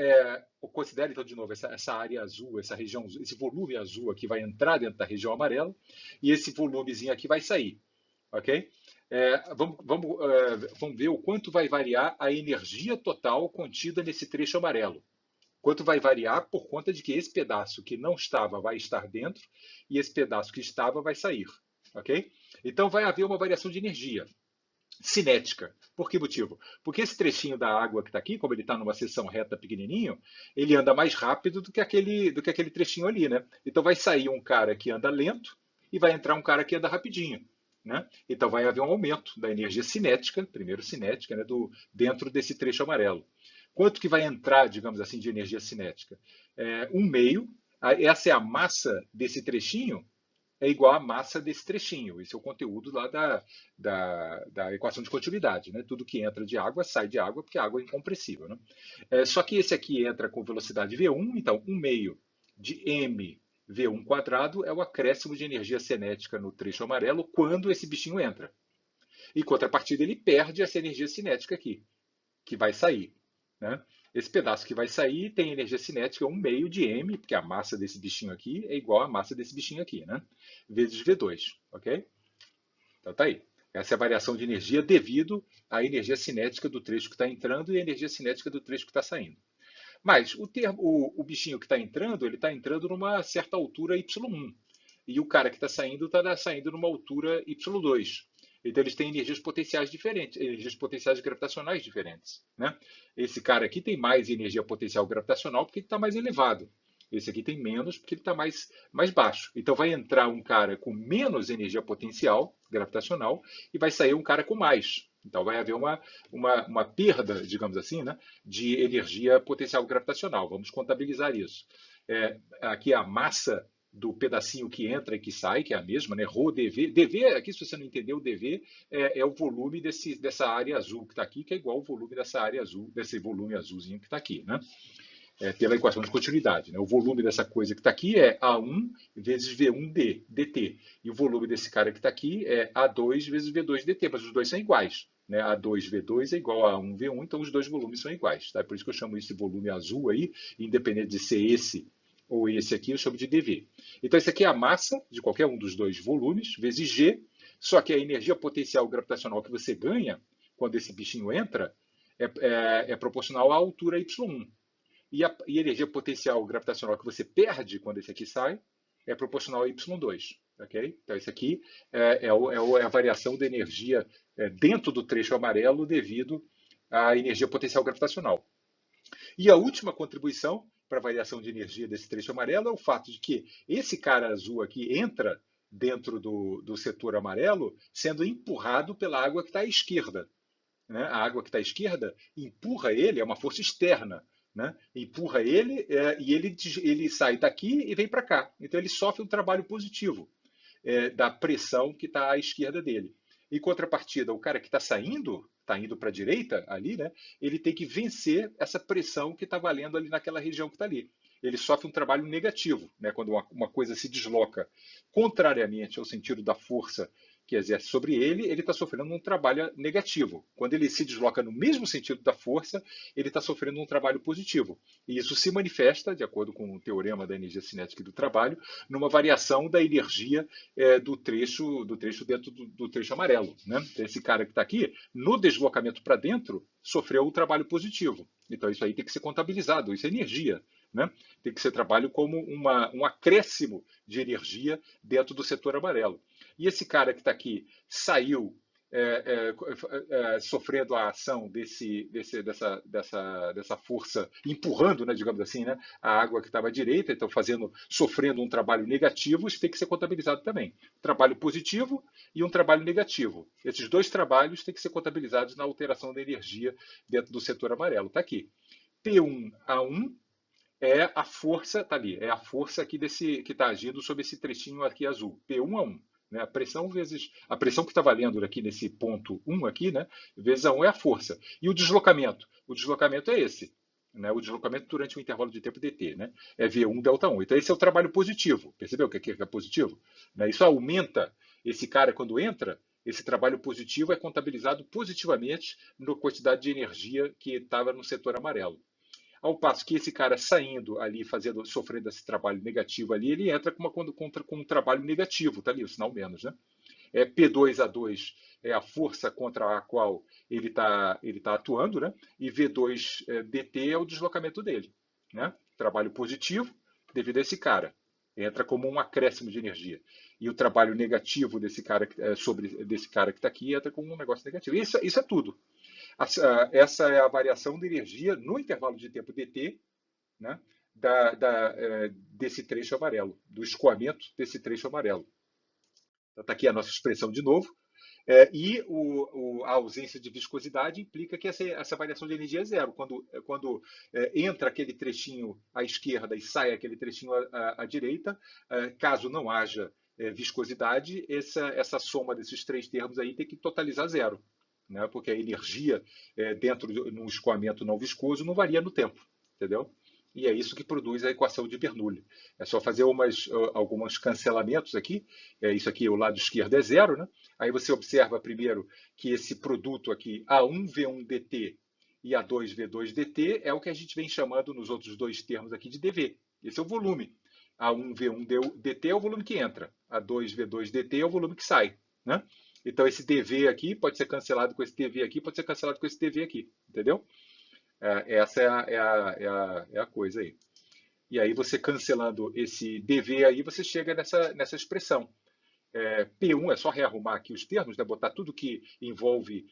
considere então de novo essa área azul, essa região, esse volume azul aqui vai entrar dentro da região amarela e esse volumezinho aqui vai sair. Ok? Vamos ver o quanto vai variar a energia total contida nesse trecho amarelo. Quanto vai variar por conta de que esse pedaço que não estava vai estar dentro e esse pedaço que estava vai sair. Ok? Então vai haver uma variação de energia cinética. Por que motivo? Porque esse trechinho da água que está aqui, como ele está numa seção reta pequenininho, ele anda mais rápido do que aquele trechinho ali, né? Então vai sair um cara que anda lento e vai entrar um cara que anda rapidinho. Né? Então vai haver um aumento da energia cinética, primeiro cinética, né, dentro desse trecho amarelo. Quanto que vai entrar, digamos assim, de energia cinética? 1 meio. Essa é a massa desse trechinho, é igual à massa desse trechinho. Esse é o conteúdo lá da equação de continuidade. Né? Tudo que entra de água sai de água, porque a água é incompressível. Né? Só que esse aqui entra com velocidade V1, então 1 meio de m V1 quadrado é o acréscimo de energia cinética no trecho amarelo quando esse bichinho entra. Em contrapartida, ele perde essa energia cinética aqui, que vai sair. Né? Esse pedaço que vai sair tem energia cinética 1 meio de m, porque a massa desse bichinho aqui é igual à massa desse bichinho aqui, né? Vezes V2, ok? Então tá aí. Essa é a variação de energia devido à energia cinética do trecho que está entrando e à energia cinética do trecho que está saindo. Mas o bichinho que está entrando, ele está entrando numa certa altura y1. E o cara que está saindo numa altura y2. Então eles têm energias potenciais diferentes, energias potenciais gravitacionais diferentes. Né? Esse cara aqui tem mais energia potencial gravitacional porque ele está mais elevado. Esse aqui tem menos porque ele está mais baixo. Então vai entrar um cara com menos energia potencial gravitacional e vai sair um cara com mais. Então vai haver uma perda, digamos assim, né, de energia potencial gravitacional. Vamos contabilizar isso. Aqui a massa do pedacinho que entra e que sai, que é a mesma, né? Rho dV. dV, aqui se você não entendeu, o dV é o volume dessa área azul que está aqui, que é igual ao volume dessa área azul, desse volume azulzinho que está aqui, né? Pela equação de continuidade. Né? O volume dessa coisa que está aqui é A1 vezes V1 dt. E o volume desse cara que está aqui é A2 vezes V2 dt, mas os dois são iguais. Né? A2V2 é igual a 1V1, então os dois volumes são iguais. Tá? Por isso que eu chamo isso de volume azul aí, independente de ser esse ou esse aqui, eu chamo de dV. Então, isso aqui é a massa de qualquer um dos dois volumes, vezes G, só que a energia potencial gravitacional que você ganha quando esse bichinho entra é proporcional à altura y1. E a energia potencial gravitacional que você perde quando esse aqui sai é proporcional a y2. Okay? Então, isso aqui é a variação da energia dentro do trecho amarelo devido à energia potencial gravitacional. E a última contribuição para a variação de energia desse trecho amarelo é o fato de que esse cara azul aqui entra dentro do setor amarelo sendo empurrado pela água que está à esquerda. Né? A água que está à esquerda empurra ele, é uma força externa, né? Empurra ele e ele sai daqui e vem para cá. Então ele sofre um trabalho positivo da pressão que está à esquerda dele. Em contrapartida, o cara que está indo para a direita ali, né? Ele tem que vencer essa pressão que está valendo ali naquela região que está ali. Ele sofre um trabalho negativo, né? Quando uma coisa se desloca contrariamente ao sentido da força que exerce sobre ele, ele está sofrendo um trabalho negativo. Quando ele se desloca no mesmo sentido da força, ele está sofrendo um trabalho positivo. E isso se manifesta, de acordo com o teorema da energia cinética e do trabalho, numa variação da energia do trecho dentro do trecho amarelo. Né? Esse cara que está aqui, no deslocamento para dentro, sofreu um trabalho positivo. Então isso aí tem que ser contabilizado, isso é energia. Né? Tem que ser trabalho como um acréscimo de energia dentro do setor amarelo. E esse cara que está aqui saiu sofrendo a ação dessa força, empurrando, né, digamos assim, né, a água que estava à direita, então sofrendo um trabalho negativo, isso tem que ser contabilizado também. Trabalho positivo e um trabalho negativo. Esses dois trabalhos têm que ser contabilizados na alteração da energia dentro do setor amarelo. Está aqui. P1A1 é a força, tá ali, é a força aqui que está agindo sobre esse trechinho aqui azul, P1A1. Né? A pressão que está valendo aqui nesse ponto 1 aqui, né? Vezes A1 é a força. E o deslocamento? O deslocamento é esse. Né? O deslocamento durante o intervalo de tempo dt. Né? É V1 delta 1. Então esse é o trabalho positivo. Percebeu o que é positivo? Né? Isso aumenta esse cara quando entra. Esse trabalho positivo é contabilizado positivamente na quantidade de energia que estava no setor amarelo. Ao passo que esse cara saindo ali, sofrendo esse trabalho negativo ali, ele entra com um trabalho negativo, tá ali o sinal menos, né? P2A2 é a força contra a qual ele tá atuando, né? E V2 dt é o deslocamento dele, né? Trabalho positivo devido a esse cara. Entra como um acréscimo de energia. E o trabalho negativo desse cara, sobre desse cara que está aqui entra como um negócio negativo. Isso é tudo. Essa é a variação de energia no intervalo de tempo dt, né, desse trecho amarelo, do escoamento desse trecho amarelo. Então, está aqui a nossa expressão de novo. A ausência de viscosidade implica que essa variação de energia é zero. Quando entra aquele trechinho à esquerda e sai aquele trechinho à direita, caso não haja viscosidade, essa soma desses três termos aí tem que totalizar zero, né? Porque a energia dentro de um escoamento não viscoso não varia no tempo, entendeu? E é isso que produz a equação de Bernoulli. É só fazer alguns cancelamentos aqui. Isso aqui, o lado esquerdo é zero, né? Aí você observa primeiro que esse produto aqui, A1V1dt e A2V2dt, é o que a gente vem chamando nos outros dois termos aqui de dV. Esse é o volume. A1V1dt é o volume que entra. A2V2dt é o volume que sai, né? Então, esse dV aqui pode ser cancelado com esse dV aqui, pode ser cancelado com esse dV aqui, entendeu? Essa é a coisa aí. E aí, você cancelando esse dV aí, você chega nessa expressão. P1 é só rearrumar aqui os termos, né? Botar tudo que envolve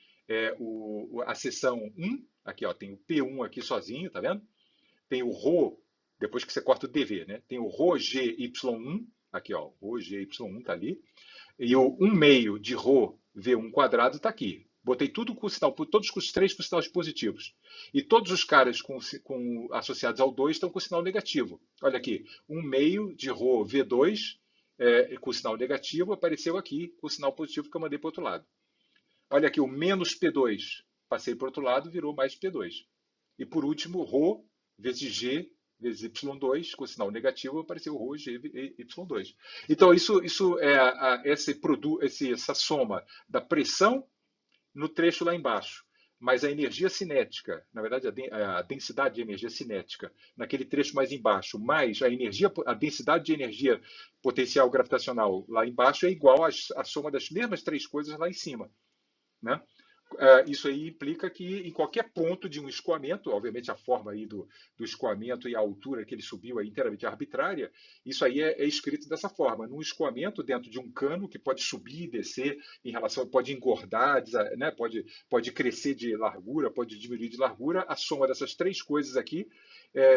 a seção 1. Aqui, ó, tem o P1 aqui sozinho, tá vendo? Tem o ρ, depois que você corta o dV, né? Tem o ρgy1, aqui, ó, ρgy1 tá ali. E o 1 meio de ρ V1 quadrado está aqui. Botei tudo com sinal, todos os três com sinais positivos. E todos os caras associados ao 2 estão com sinal negativo. Olha aqui, 1 meio de ρ V2 com sinal negativo apareceu aqui com sinal positivo que eu mandei para o outro lado. Olha aqui, o menos P2, passei para o outro lado, virou mais P2. E por último, ρ vezes G vezes Y2, com sinal negativo, apareceu ρ, G, Y2. Então, isso é essa soma da pressão no trecho lá embaixo, mas a energia cinética, na verdade, a densidade de energia cinética naquele trecho mais embaixo, mais a densidade de energia potencial gravitacional lá embaixo é igual à soma das mesmas três coisas lá em cima, né? Isso aí implica que em qualquer ponto de um escoamento, obviamente a forma aí do escoamento e a altura que ele subiu é inteiramente arbitrária, isso aí é escrito dessa forma. Num escoamento dentro de um cano que pode subir e descer em relação, pode engordar, né, pode crescer de largura, pode diminuir de largura, a soma dessas três coisas aqui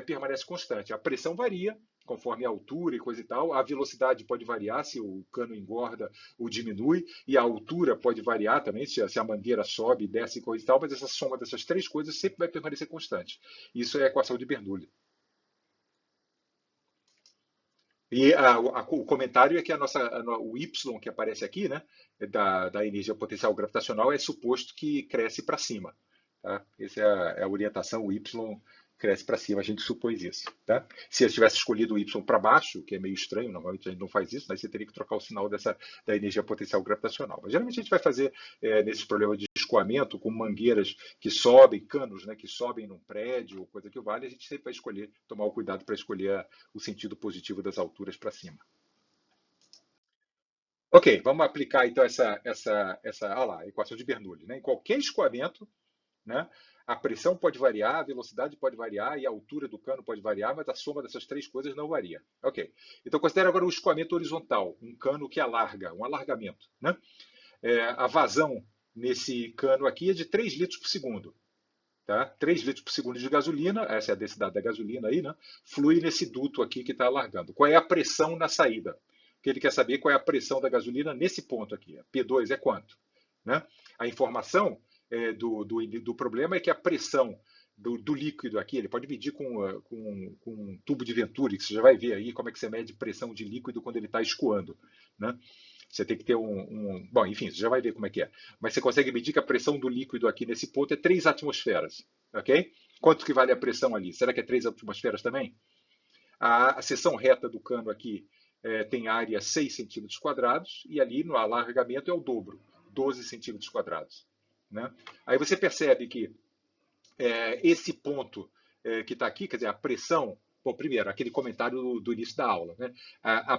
permanece constante. A pressão varia conforme a altura e coisa e tal, a velocidade pode variar se o cano engorda ou diminui, e a altura pode variar também, se a mangueira sobe, desce e coisa e tal, mas essa soma dessas três coisas sempre vai permanecer constante. Isso é a equação de Bernoulli. E o comentário é que o Y que aparece aqui, né, da energia potencial gravitacional, é suposto que cresce para cima. Tá? Essa é a orientação, o Y cresce para cima, a gente supôs isso. Tá? Se eu tivesse escolhido o Y para baixo, que é meio estranho, normalmente a gente não faz isso, mas você teria que trocar o sinal da energia potencial gravitacional. Mas geralmente a gente vai fazer nesses problemas de escoamento com mangueiras que sobem, canos, né, que sobem num prédio ou coisa que vale, a gente sempre vai escolher, tomar o cuidado para escolher o sentido positivo das alturas para cima. Ok, vamos aplicar então olha lá, a equação de Bernoulli. Né? Em qualquer escoamento, né, a pressão pode variar, a velocidade pode variar e a altura do cano pode variar, mas a soma dessas três coisas não varia. Ok. Então, considere agora o escoamento horizontal, um cano que alarga, um alargamento. Né? A vazão nesse cano aqui é de 3 litros por segundo. Tá? 3 litros por segundo de gasolina, essa é a densidade da gasolina aí, né? Flui nesse duto aqui que está alargando. Qual é a pressão na saída? O que ele quer saber qual é a pressão da gasolina nesse ponto aqui. P2 é quanto? Né? A informação do problema é que a pressão do líquido aqui, ele pode medir com um tubo de Venturi, que você já vai ver aí como é que você mede pressão de líquido quando ele está escoando. Né? Você tem que ter Bom, enfim, você já vai ver como é que é. Mas você consegue medir que a pressão do líquido aqui nesse ponto é 3 atmosferas. Ok? Quanto que vale a pressão ali? Será que é 3 atmosferas também? A seção reta do cano aqui tem área 6 centímetros quadrados e ali no alargamento é o dobro, 12 centímetros quadrados. Né? Aí você percebe que esse ponto que está aqui, quer dizer, a pressão Bom, primeiro, aquele comentário do início da aula, né?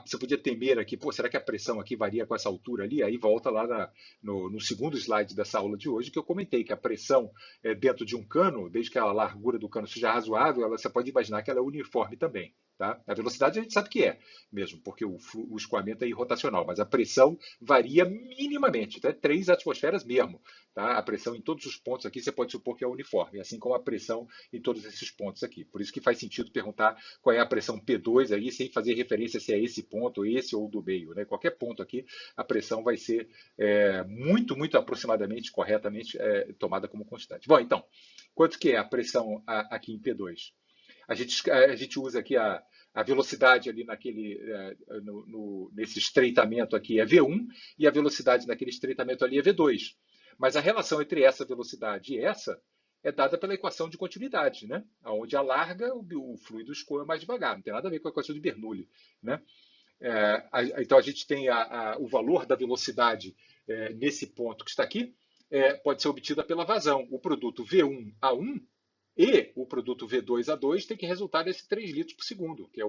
Você podia temer aqui, pô, será que a pressão aqui varia com essa altura ali? Aí volta lá no segundo slide dessa aula de hoje, que eu comentei que a pressão dentro de um cano, desde que a largura do cano seja razoável, você pode imaginar que ela é uniforme também. Tá? A velocidade a gente sabe que é mesmo, porque o escoamento é irrotacional, mas a pressão varia minimamente, até 3 atmosferas mesmo. Tá? A pressão em todos os pontos aqui você pode supor que é uniforme, assim como a pressão em todos esses pontos aqui. Por isso que faz sentido perguntar qual é a pressão P2 aí, sem fazer referência se é esse ponto, esse ou do meio. Né? Qualquer ponto aqui, a pressão vai ser muito aproximadamente, corretamente tomada como constante. Bom, então, quanto que é a pressão aqui em P2? A gente usa aqui a velocidade ali nesse estreitamento aqui é V1 e a velocidade naquele estreitamento ali é V2. Mas a relação entre essa velocidade e essa é dada pela equação de continuidade, né? Onde a larga, o fluido escoa mais devagar. Não tem nada a ver com a equação de Bernoulli, né? Então a gente tem o valor da velocidade nesse ponto que está aqui, pode ser obtida pela vazão. O produto V1A1 e o produto V2A2 tem que resultar nesse 3 litros por segundo, que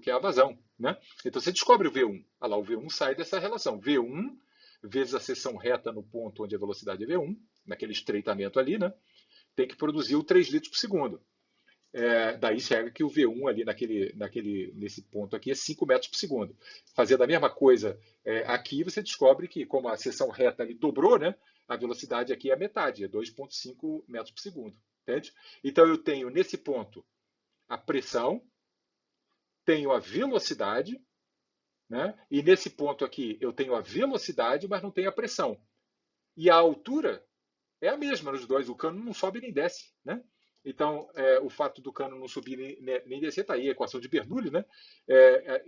é a vazão. Né? Então você descobre o V1. Olha lá, o V1 sai dessa relação. V1 vezes a seção reta no ponto onde a velocidade é V1, naquele estreitamento ali, né? Tem que produzir o 3 litros por segundo. Daí chega que o V1 ali nesse ponto aqui é 5 metros por segundo. Fazendo a mesma coisa aqui, você descobre que, como a seção reta ali dobrou, né, a velocidade aqui é a metade, é 2,5 metros por segundo. Entende? Então eu tenho nesse ponto a pressão, tenho a velocidade, né, e nesse ponto aqui eu tenho a velocidade, mas não tenho a pressão. E a altura é a mesma nos dois, o cano não sobe nem desce. Né? Então, o fato do cano não subir nem descer, está aí a equação de Bernoulli, né?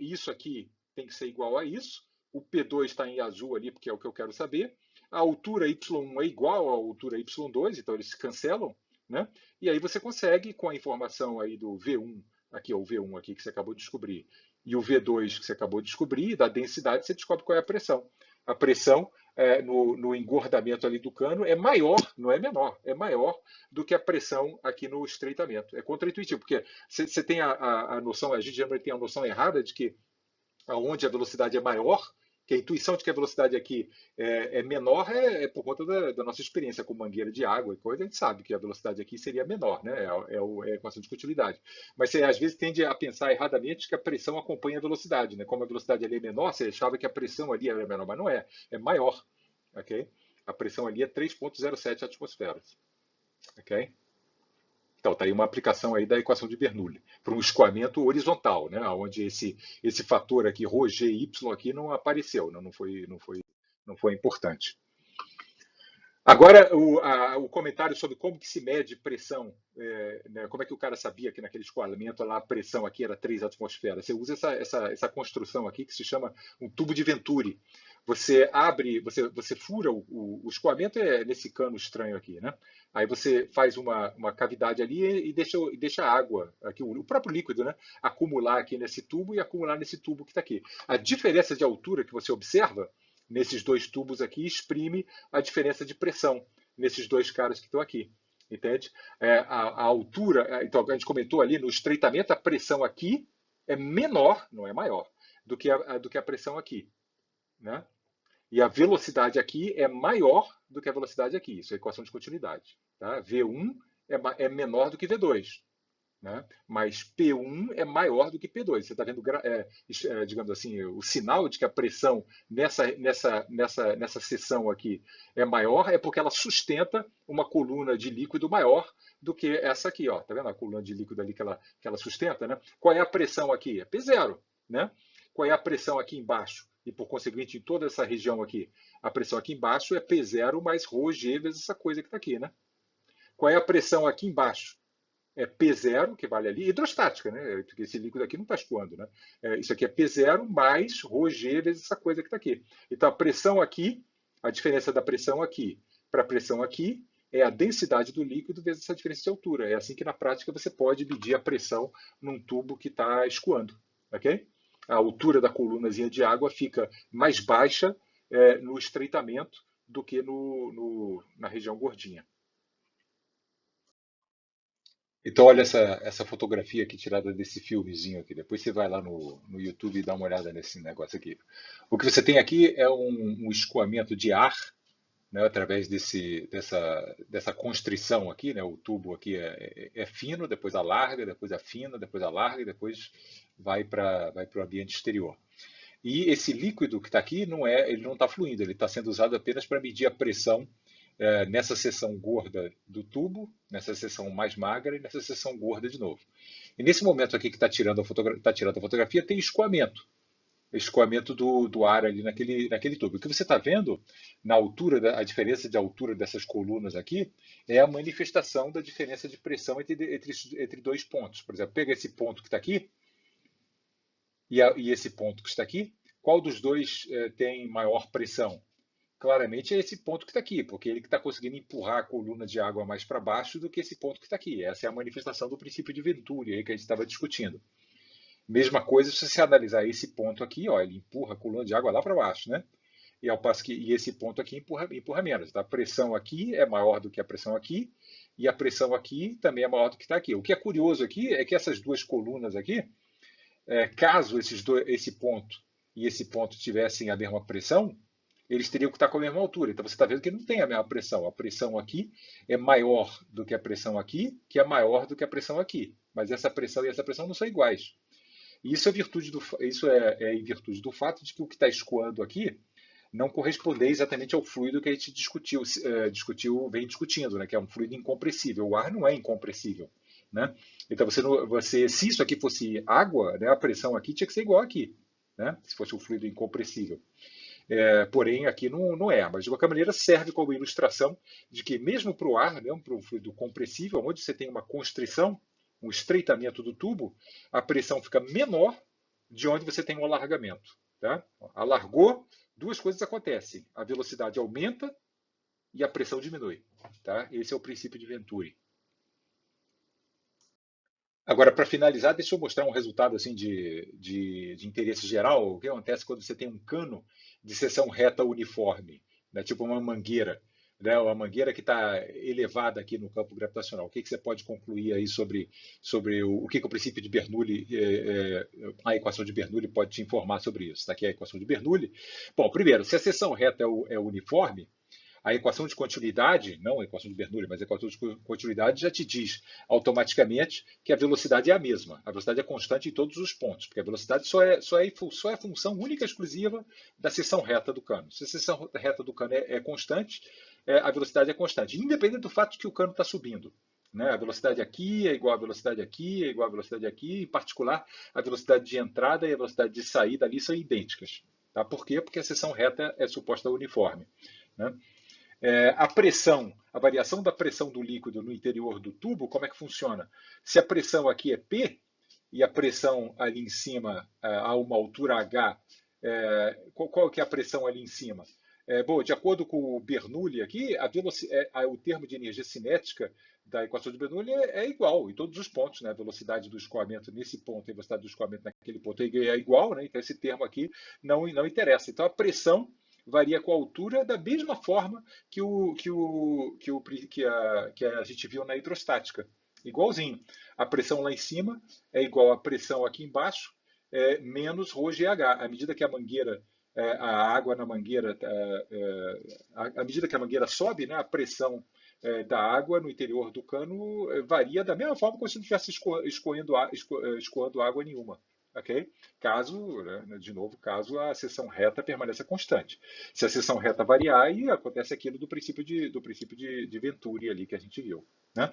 Isso aqui tem que ser igual a isso. O P2 está em azul ali, porque é o que eu quero saber. A altura Y1 é igual à altura Y2, então eles se cancelam. Né? E aí você consegue, com a informação aí do V1, aqui, ó, o V1 aqui que você acabou de descobrir, e o V2 que você acabou de descobrir, da densidade, você descobre qual é a pressão. A pressão no engordamento ali do cano é maior, não é menor, é maior do que a pressão aqui no estreitamento. É contraintuitivo, porque você tem a noção, a gente geralmente tem a noção errada de que onde a velocidade é maior, que a intuição de que a velocidade aqui é menor é por conta da nossa experiência com mangueira de água e coisa, a gente sabe que a velocidade aqui seria menor, né? É a equação de continuidade. Mas você às vezes tende a pensar erradamente que a pressão acompanha a velocidade, né? Como a velocidade ali é menor, você achava que a pressão ali era menor, mas não é, é maior, ok? A pressão ali é 3,07 atmosferas, ok? Então, está aí uma aplicação aí da equação de Bernoulli para um escoamento horizontal, né, onde esse fator aqui, ρgy aqui, não apareceu, não foi importante. Agora, o comentário sobre como que se mede pressão, né, como é que o cara sabia que naquele escoamento lá a pressão aqui era 3 atmosferas. Você usa essa construção aqui que se chama um tubo de Venturi. Você abre, você fura o escoamento nesse cano estranho aqui, né? Aí você faz uma cavidade ali e deixa a água, aqui, o próprio líquido, né, acumular aqui nesse tubo e acumular nesse tubo que está aqui. A diferença de altura que você observa nesses dois tubos aqui exprime a diferença de pressão nesses dois caras que estão aqui. Entende? A altura, então a gente comentou ali no estreitamento, a pressão aqui é menor, não é maior, do que a pressão aqui. Né? E a velocidade aqui é maior do que a velocidade aqui. Isso é equação de continuidade. Tá? V1 é menor do que V2. Né? Mas P1 é maior do que P2. Você está vendo, digamos assim, o sinal de que a pressão nessa seção aqui é maior, é porque ela sustenta uma coluna de líquido maior do que essa aqui. Está vendo a coluna de líquido ali que ela sustenta? Né? Qual é a pressão aqui? É P0. Né? Qual é a pressão aqui embaixo? E por conseguinte, em toda essa região aqui, a pressão aqui embaixo é P0 mais ρg vezes essa coisa que está aqui. Né? Qual é a pressão aqui embaixo? É P0, que vale ali, hidrostática, né? Porque esse líquido aqui não está escoando, né? Isso aqui é P0 mais ρg vezes essa coisa que está aqui. Então a pressão aqui, a diferença da pressão aqui para a pressão aqui é a densidade do líquido vezes essa diferença de altura. É assim que na prática você pode medir a pressão num tubo que está escoando, ok? A altura da colunazinha de água fica mais baixa no estreitamento do que na região gordinha. Então, olha essa fotografia aqui tirada desse filmezinho aqui. Depois você vai lá no YouTube e dá uma olhada nesse negócio aqui. O que você tem aqui é um escoamento de ar, né, através dessa constrição aqui, né? O tubo aqui é fino, depois alarga, depois afina, depois alarga e depois vai para o ambiente exterior. E esse líquido que está aqui ele não está fluindo, ele está sendo usado apenas para medir a pressão nessa seção gorda do tubo, nessa seção mais magra e nessa seção gorda de novo. E nesse momento aqui que está tirando, tá tirando a fotografia, tem escoamento do ar ali naquele tubo. O que você está vendo na altura, a diferença de altura dessas colunas aqui, é a manifestação da diferença de pressão entre dois pontos. Por exemplo, pega esse ponto que está aqui e esse ponto que está aqui, qual dos dois tem maior pressão? Claramente é esse ponto que está aqui, porque ele que está conseguindo empurrar a coluna de água mais para baixo do que esse ponto que está aqui. Essa é a manifestação do princípio de Venturi aí que a gente estava discutindo. Mesma coisa se você analisar esse ponto aqui, ó, ele empurra a coluna de água lá para baixo, né? E ao passo que esse ponto aqui empurra menos. Tá? A pressão aqui é maior do que a pressão aqui, e a pressão aqui também é maior do que está aqui. O que é curioso aqui é que essas duas colunas aqui, caso esse ponto e esse ponto tivessem a mesma pressão, eles teriam que estar com a mesma altura. Então você está vendo que não tem a mesma pressão. A pressão aqui é maior do que a pressão aqui, que é maior do que a pressão aqui. Mas essa pressão e essa pressão não são iguais. E isso é em virtude do fato de que o que está escoando aqui não corresponde exatamente ao fluido que a gente vem discutindo, né, que é um fluido incompressível. O ar não é incompressível. Né? Então, se isso aqui fosse água, né, a pressão aqui tinha que ser igual aqui, né, se fosse um fluido incompressível. Porém, aqui não é. Mas, de qualquer maneira, serve como ilustração de que, mesmo para o ar, mesmo para um fluido compressível, onde você tem uma constrição, um estreitamento do tubo, a pressão fica menor de onde você tem um alargamento. Tá? Alargou, duas coisas acontecem. A velocidade aumenta e a pressão diminui. Tá? Esse é o princípio de Venturi. Agora, para finalizar, deixa eu mostrar um resultado assim de interesse geral. O que acontece quando você tem um cano de seção reta uniforme, né? Tipo uma mangueira, né? Uma mangueira que está elevada aqui no campo gravitacional. O que você pode concluir aí sobre o que o princípio de Bernoulli, a equação de Bernoulli pode te informar sobre isso? Está aqui a equação de Bernoulli. Bom, primeiro, se a seção reta é uniforme, a equação de continuidade, não a equação de Bernoulli, mas a equação de continuidade já te diz automaticamente que a velocidade é a mesma. A velocidade é constante em todos os pontos, porque a velocidade só é função única e exclusiva da seção reta do cano. Se a seção reta do cano é constante, a velocidade é constante, independente do fato de que o cano está subindo. Né? A velocidade aqui é igual à velocidade aqui, é igual à velocidade aqui. Em particular, a velocidade de entrada e a velocidade de saída ali são idênticas. Tá? Por quê? Porque a seção reta é suposta uniforme. Né? A pressão, a variação da pressão do líquido no interior do tubo, como é que funciona? Se a pressão aqui é P e a pressão ali em cima a uma altura H, qual que é a pressão ali em cima? Bom, de acordo com o Bernoulli aqui, o termo de energia cinética da equação de Bernoulli é igual em todos os pontos, né? A velocidade do escoamento nesse ponto e a velocidade do escoamento naquele ponto é igual, né? Então esse termo aqui não interessa. Então a pressão varia com a altura da mesma forma que a gente viu na hidrostática. Igualzinho. A pressão lá em cima é igual à pressão aqui embaixo, menos ρgh. À medida que a mangueira, a água na mangueira, à medida que a mangueira sobe, né, a pressão da água no interior do cano varia da mesma forma como se não estivesse escoando água nenhuma. Okay? Caso, né, de novo, caso a seção reta permaneça constante. Se a seção reta variar, aí acontece aquilo do princípio de Venturi ali que a gente viu. Né?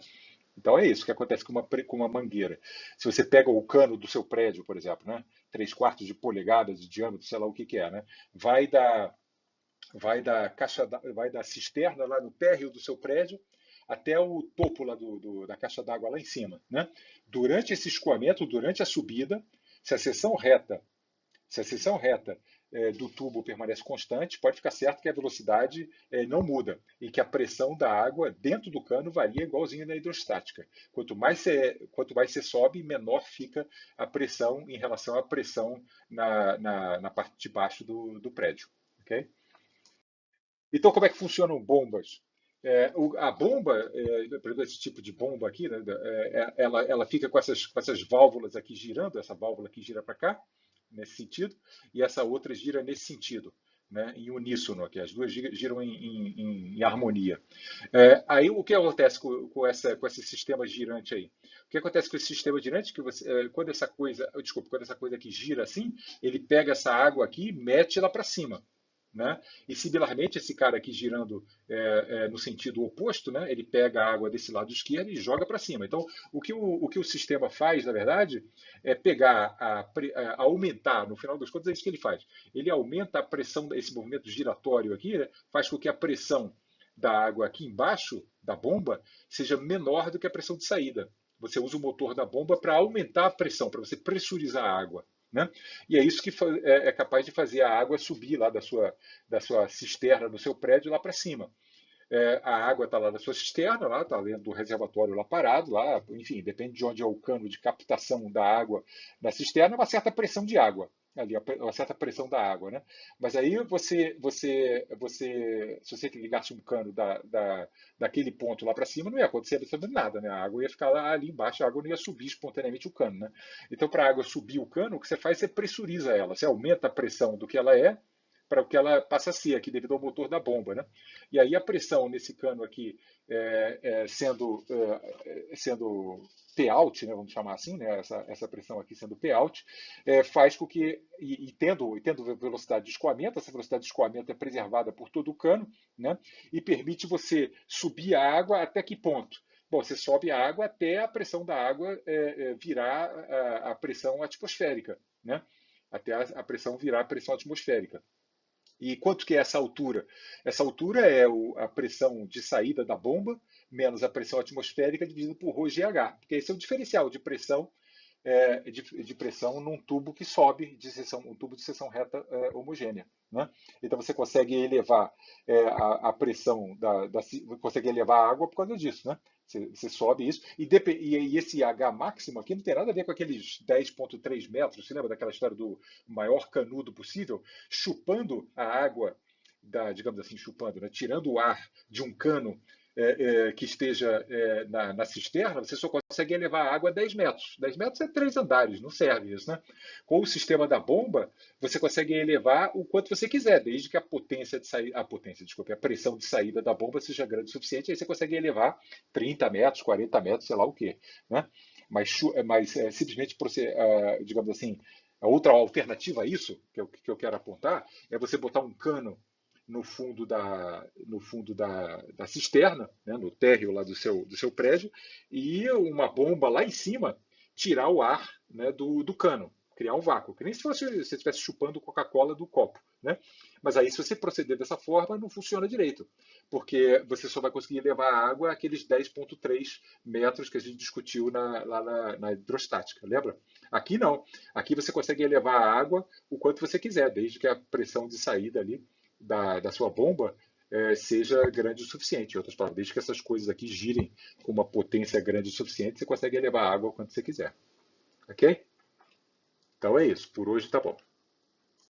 Então é isso que acontece com uma mangueira. Se você pega o cano do seu prédio, por exemplo, né, 3/4 de polegada de diâmetro, sei lá o que, que é, né, vai da cisterna lá no térreo do seu prédio até o topo lá da caixa d'água lá em cima. Né? Durante esse escoamento, durante a subida, se a seção reta do tubo permanece constante, pode ficar certo que a velocidade não muda e que a pressão da água dentro do cano varia igualzinho na hidrostática. Quanto mais você sobe, menor fica a pressão em relação à pressão na parte de baixo do prédio. Okay? Então, como é que funcionam bombas? A bomba, por exemplo, esse tipo de bomba aqui, né, ela fica com essas válvulas aqui girando, essa válvula aqui gira para cá, nesse sentido, e essa outra gira nesse sentido, né, em uníssono aqui, as duas giram em harmonia. Aí o que acontece com esse sistema girante aí? O que acontece com esse sistema girante? Que quando essa coisa aqui gira assim, ele pega essa água aqui e mete ela para cima. Né? E similarmente, esse cara aqui girando no sentido oposto, né? Ele pega a água desse lado esquerdo e joga para cima. Então, o que o sistema faz, na verdade, é pegar, aumentar, no final das contas, é isso que ele faz. Ele aumenta a pressão, esse movimento giratório aqui, né? Faz com que a pressão da água aqui embaixo da bomba seja menor do que a pressão de saída. Você usa o motor da bomba para aumentar a pressão, para você pressurizar a água. Né? E é isso que é capaz de fazer a água subir lá da sua cisterna do seu prédio lá para cima. A água está lá na sua cisterna, lá está dentro do reservatório lá parado, lá, enfim, depende de onde é o cano de captação da água na cisterna, uma certa pressão de água ali, uma certa pressão da água, né? Mas aí se você ligasse um cano daquele ponto lá para cima, não ia acontecer absolutamente nada, né? A água ia ficar lá ali embaixo, a água não ia subir espontaneamente o cano, né? Então, para a água subir o cano, o que você faz, você pressuriza ela, você aumenta a pressão do que ela é para o que ela passa a ser aqui devido ao motor da bomba, né? E aí a pressão nesse cano aqui sendo P-out, né, vamos chamar assim, né, essa pressão aqui sendo P-out, faz com que, tendo velocidade de escoamento, essa velocidade de escoamento é preservada por todo o cano, né, e permite você subir a água até que ponto? Bom, você sobe a água até a pressão da água virar a pressão atmosférica, né? Até a pressão virar a pressão atmosférica. E quanto que é essa altura? Essa altura é a pressão de saída da bomba menos a pressão atmosférica dividido por ρGH, porque esse é o diferencial de pressão de pressão num tubo que sobe um tubo de seção reta homogênea. Né? Então você consegue elevar a pressão consegue elevar a água por causa disso. Né? Você sobe isso, e esse H máximo aqui não tem nada a ver com aqueles 10,3 metros. Você lembra daquela história do maior canudo possível? Chupando a água, digamos assim, chupando, né? Tirando o ar de um cano que esteja na cisterna, você só consegue elevar a água a 10 metros. 10 metros é 3 andares, não serve isso. Né? Com o sistema da bomba, você consegue elevar o quanto você quiser, desde que a pressão de saída da bomba seja grande o suficiente, aí você consegue elevar 30 metros, 40 metros, sei lá o quê. Né? Mas simplesmente, digamos assim, a outra alternativa a isso, que eu quero apontar, é você botar um cano no fundo da cisterna, né, no térreo lá do seu prédio, e uma bomba lá em cima tirar o ar, né, do cano, criar um vácuo, que nem se você estivesse chupando Coca-Cola do copo. Né? Mas aí, se você proceder dessa forma, não funciona direito, porque você só vai conseguir levar a água àqueles 10,3 metros que a gente discutiu lá na hidrostática, lembra? Aqui não. Aqui você consegue elevar a água o quanto você quiser, desde que a pressão de saída ali da sua bomba seja grande o suficiente. Em outras palavras, desde que essas coisas aqui girem com uma potência grande o suficiente, você consegue elevar a água quanto você quiser. Ok? Então é isso. Por hoje tá bom.